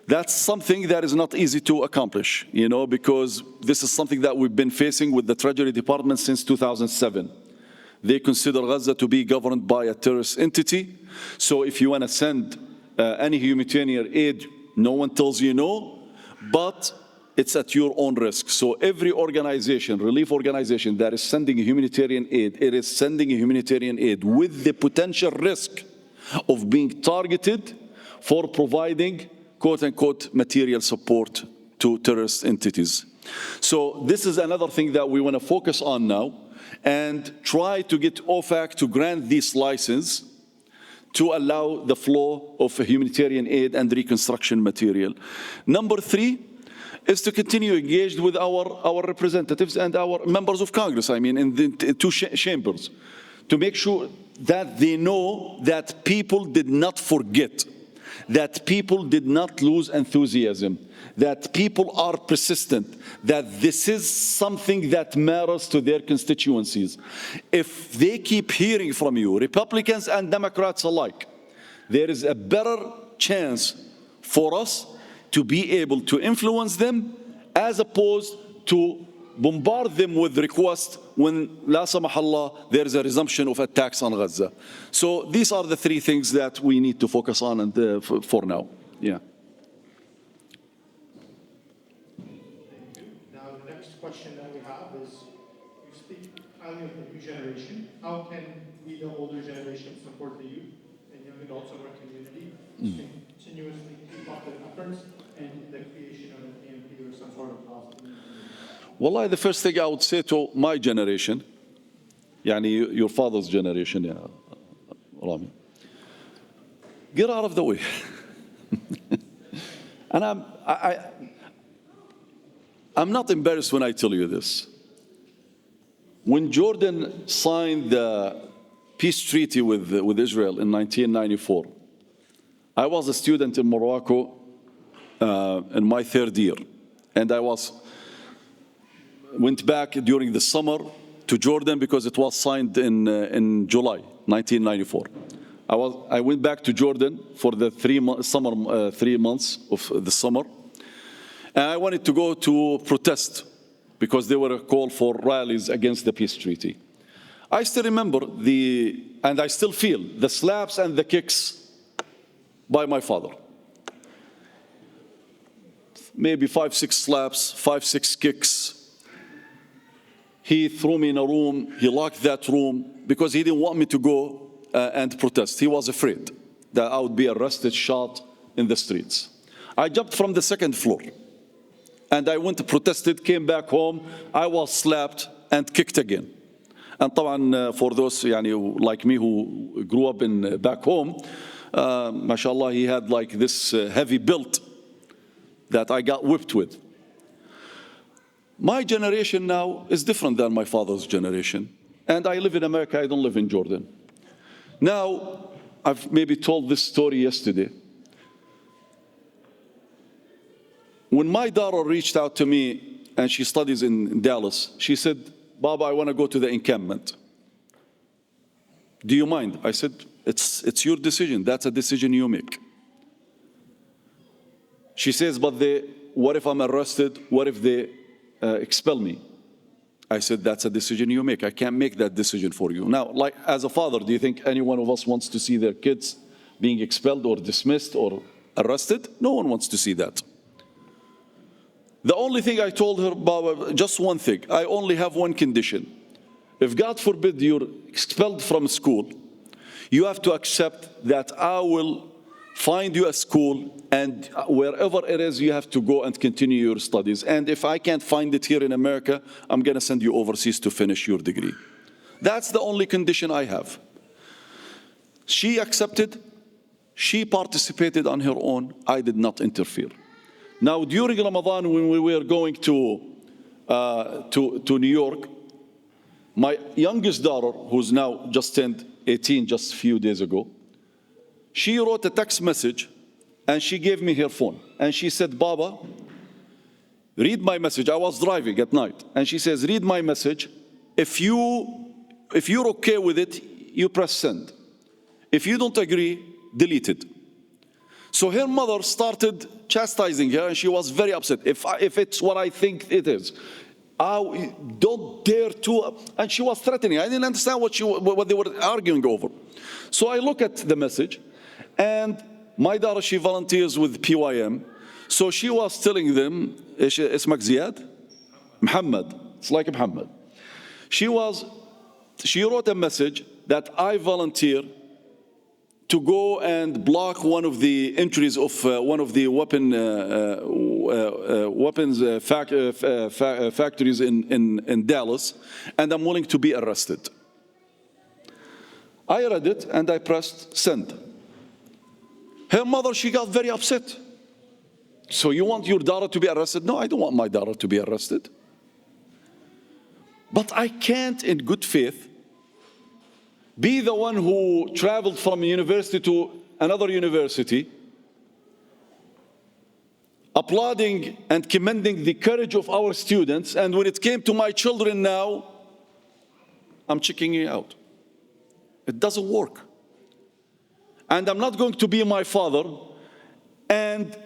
That's something that is not easy to accomplish, because this is something that we've been facing with the Treasury Department since 2007. They consider Gaza to be governed by a terrorist entity. So if you want to send any humanitarian aid, no one tells you no, but it's at your own risk. So every organization, relief organization that is sending humanitarian aid, it is sending humanitarian aid with the potential risk of being targeted for providing quote-unquote material support to terrorist entities. So this is another thing that we want to focus on now and try to get OFAC to grant this license to allow the flow of humanitarian aid and reconstruction material. Number 3 is to continue engaged with our representatives and our members of Congress, I mean, in the two chambers, to make sure that they know that people did not forget, that people did not lose enthusiasm, that people are persistent, that this is something that matters to their constituencies. If they keep hearing from you, Republicans and Democrats alike, there is a better chance for us to be able to influence them as opposed to bombard them with requests when, la samahallah, there is a resumption of attacks on Gaza. So these are the 3 things that we need to focus on and, for now. Yeah. Now, the next question that we have is, you speak highly of the new generation. How can we, the older generation, support the youth and young adults of our community to continuously keep up the efforts and the creation of an AMP or some sort of Palestinian? Wallahi, the first thing I would say to my generation, yani your father's generation, yeah, Rami, get out of the way. And I'm not embarrassed when I tell you this. When Jordan signed the peace treaty with Israel in 1994, I was a student in Morocco in my 3rd year, and I went back during the summer to Jordan because it was signed in July 1994. I went back to Jordan for the 3 months of the summer, and I wanted to go to protest because there were a call for rallies against the peace treaty. I still remember and I still feel the slaps and the kicks by my father. Maybe 5, 6 slaps, 5, 6 kicks. He threw me in a room, he locked that room because he didn't want me to go and protest. He was afraid that I would be arrested, shot in the streets. I jumped from the 2nd floor and I went to protested, came back home, I was slapped and kicked again. And طبعا for those like me who grew up back home, mashallah, he had like this heavy build that I got whipped with. My generation now is different than my father's generation. And I live in America, I don't live in Jordan. Now, I've maybe told this story yesterday. When my daughter reached out to me, and she studies in Dallas, she said, Baba, I want to go to the encampment. Do you mind? I said, it's your decision. That's a decision you make. She says, but what if I'm arrested? What if they expel me? I said, that's a decision you make. I can't make that decision for you. Now, like as a father, do you think any one of us wants to see their kids being expelled or dismissed or arrested? No one wants to see that. The only thing I told her, Baba, just one thing. I only have one condition. If God forbid you're expelled from school, you have to accept that I will find you a school, and wherever it is, you have to go and continue your studies. And if I can't find it here in America, I'm going to send you overseas to finish your degree. That's the only condition I have. She accepted. She participated on her own. I did not interfere. Now, during Ramadan, when we were going to New York, my youngest daughter, who's now just turned 18 just a few days ago, she wrote a text message and she gave me her phone. And she said, Baba, read my message. I was driving at night. And she says, read my message. If you're okay with it, you press send. If you don't agree, delete it. So her mother started chastising her, and she was very upset. If it's what I think it is, I don't dare to. And she was threatening. I didn't understand what they were arguing over. So I look at the message, and my daughter, she volunteers with PYM. So she was telling them, اسمك زياد? Muhammad. It's like Muhammad. She wrote a message that I volunteer to go and block one of the entries of one of the weapons factories in Dallas, and I'm willing to be arrested. I read it and I pressed send. Her mother, she got very upset. So you want your daughter to be arrested? No, I don't want my daughter to be arrested. But I can't, in good faith, be the one who traveled from university to another university, applauding and commending the courage of our students, and when it came to my children now, I'm checking it out. It doesn't work. And I'm not going to be my father and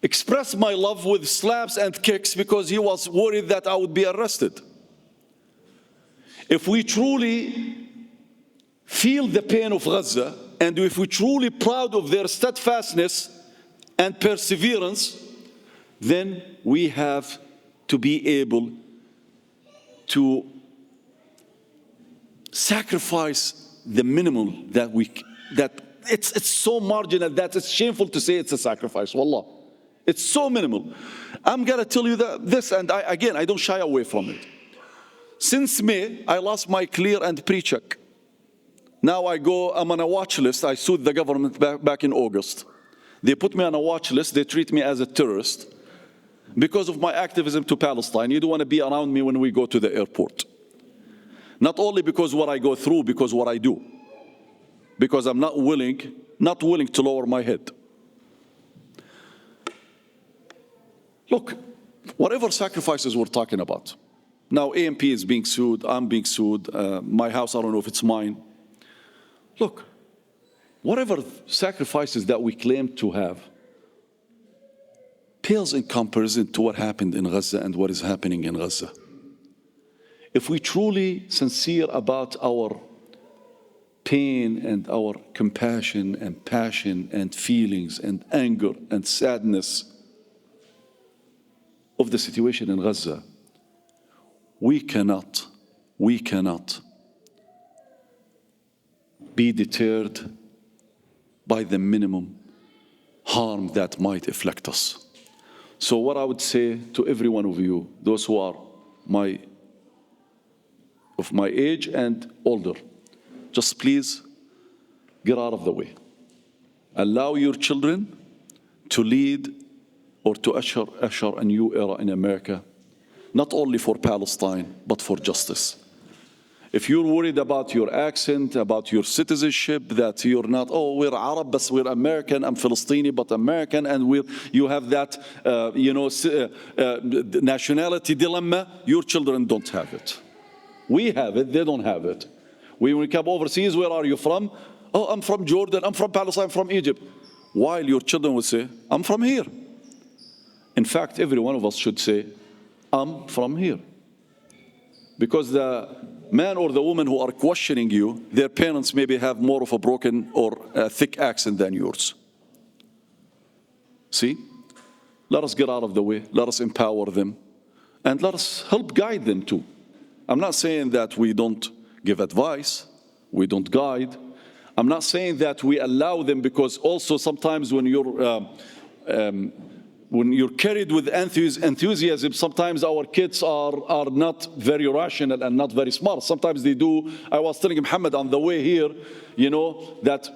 express my love with slaps and kicks because he was worried that I would be arrested. If we truly feel the pain of Gaza, and if we're truly proud of their steadfastness and perseverance, then we have to be able to sacrifice the minimum that it's so marginal that it's shameful to say it's a sacrifice. Wallah, it's so minimal. I'm gonna tell you this, and I don't shy away from it. Since May, I lost my clear and pre-check. Now I'm on a watch list. I sued the government back in August. They put me on a watch list. They treat me as a terrorist because of my activism to Palestine. You don't want to be around me when we go to the airport. Not only because what I go through, because what I do. Because I'm not willing to lower my head. Look, whatever sacrifices we're talking about. Now AMP is being sued, I'm being sued, my house, I don't know if it's mine. Look, whatever sacrifices that we claim to have pales in comparison to what happened in Gaza and what is happening in Gaza. If we truly sincere about our pain and our compassion and passion and feelings and anger and sadness of the situation in Gaza, we cannot be deterred by the minimum harm that might afflict us. So what I would say to every one of you, those who are of my age and older, just please get out of the way. Allow your children to lead or to usher a new era in America, not only for Palestine, but for justice. If you're worried about your accent, about your citizenship, that you're not, oh, we're Arab, but we're American, I'm Palestinian, but American, and you have that, nationality dilemma, your children don't have it. We have it, they don't have it. When we come overseas, where are you from? Oh, I'm from Jordan, I'm from Palestine, I'm from Egypt. While your children will say, I'm from here. In fact, every one of us should say, I'm from here. Because the man or the woman who are questioning you, their parents maybe have more of a broken or a thick accent than yours. See? Let us get out of the way. Let us empower them. And let us help guide them too. I'm not saying that we don't give advice, we don't guide. I'm not saying that we allow them, because also sometimes when you're carried with enthusiasm, sometimes our kids are not very rational and not very smart. Sometimes they do. I was telling Muhammad on the way here, that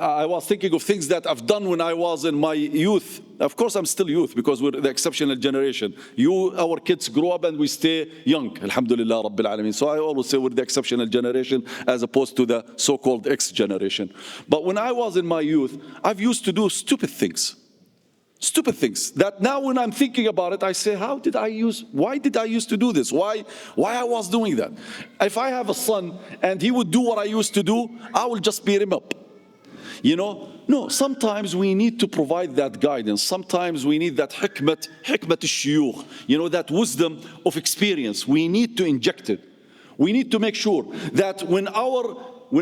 I was thinking of things that I've done when I was in my youth. Of course, I'm still youth because we're the exceptional generation. Our kids grow up and we stay young. Alhamdulillah Rabbil Alameen. So I always say we're the exceptional generation as opposed to the so-called X generation. But when I was in my youth, I've used to do stupid things that now when I'm thinking about it, I say, why did I used to do this? Why I was doing that? If I have a son and he would do what I used to do, I will just beat him up. No, sometimes we need to provide that guidance. Sometimes we need that hikmat al-shuyukh, that wisdom of experience. We need to inject it. We need to make sure that when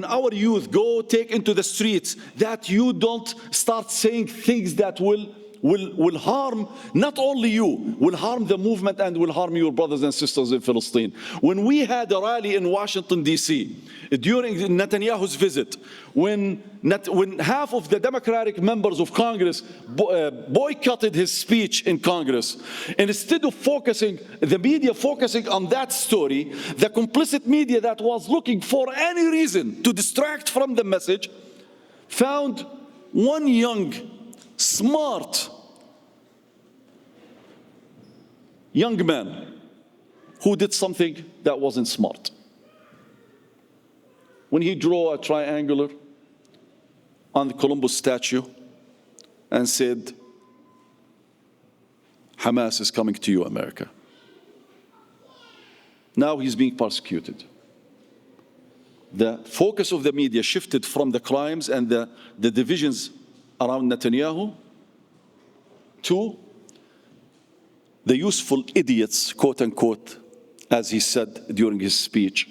our youth go take into the streets, that you don't start saying things that will will harm not only you, will harm the movement and will harm your brothers and sisters in Palestine. When we had a rally in Washington, D.C., during Netanyahu's visit, when half of the Democratic members of Congress boycotted his speech in Congress, and instead of focusing, the media focusing on that story, the complicit media that was looking for any reason to distract from the message found one young, smart young man who did something that wasn't smart. When he drew a triangular on the Columbus statue and said, Hamas is coming to you, America. Now he's being persecuted. The focus of the media shifted from the crimes and the divisions around Netanyahu to the useful idiots, quote unquote, as he said during his speech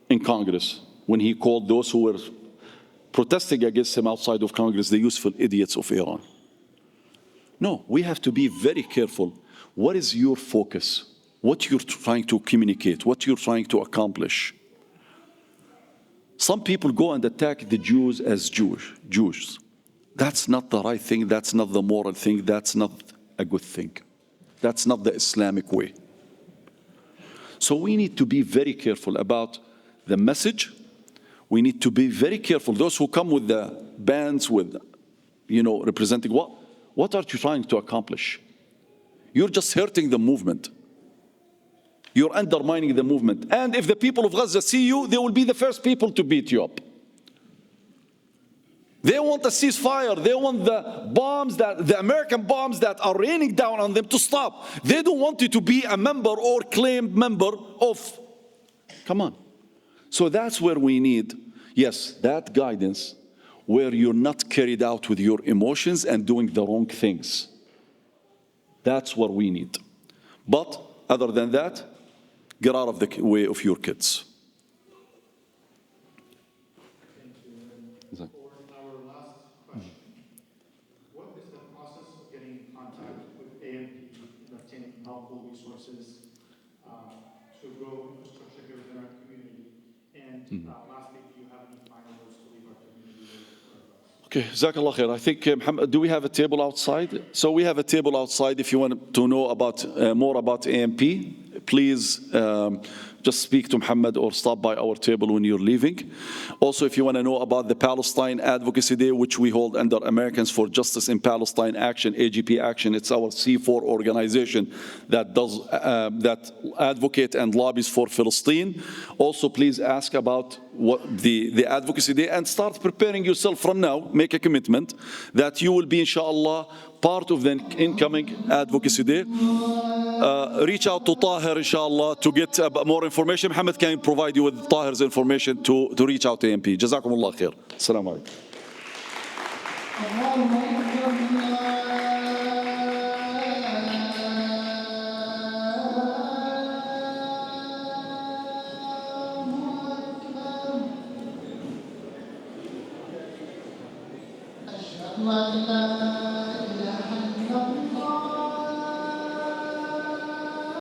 in Congress, when he called those who were protesting against him outside of Congress the useful idiots of Iran. No, we have to be very careful. What is your focus? What you're trying to communicate? What you're trying to accomplish? Some people go and attack the Jews as Jews. That's not the right thing. That's not the moral thing. That's not a good thing. That's not the Islamic way. So we need to be very careful about the message. We need to be very careful. Those who come with the bands, with, representing what are you trying to accomplish? You're just hurting the movement. You're undermining the movement. And if the people of Gaza see you, they will be the first people to beat you up. They want a ceasefire. They want the American bombs that are raining down on them to stop. They don't want you to be a member or claimed member of. Come on. So that's where we need, yes, that guidance where you're not carried out with your emotions and doing the wrong things. That's what we need. But other than that, get out of the way of your kids. For our last question, what is the process of getting in contact with AMP and obtaining helpful resources to grow infrastructure here within our community? And lastly, do you have any final words to leave our community with? Okay, Jazakallah khair. I think, Muhammad, do we have a table outside? So we have a table outside. If you want to know about more about AMP, please just speak to Muhammad or stop by our table when you're leaving. Also, if you want to know about the Palestine Advocacy Day, which we hold under Americans for Justice in Palestine Action, AGP Action, it's our C4 organization that does that advocate and lobbies for Palestine. Also, please ask about what the Advocacy Day and start preparing yourself from now. Make a commitment that you will be, inshallah, part of the incoming Advocacy Day. Reach out to Tahir, inshallah, to get more information. Muhammad can provide you with Tahir's information to reach out to AMP. Jazakumullah khair. Assalamu alaikum. Allah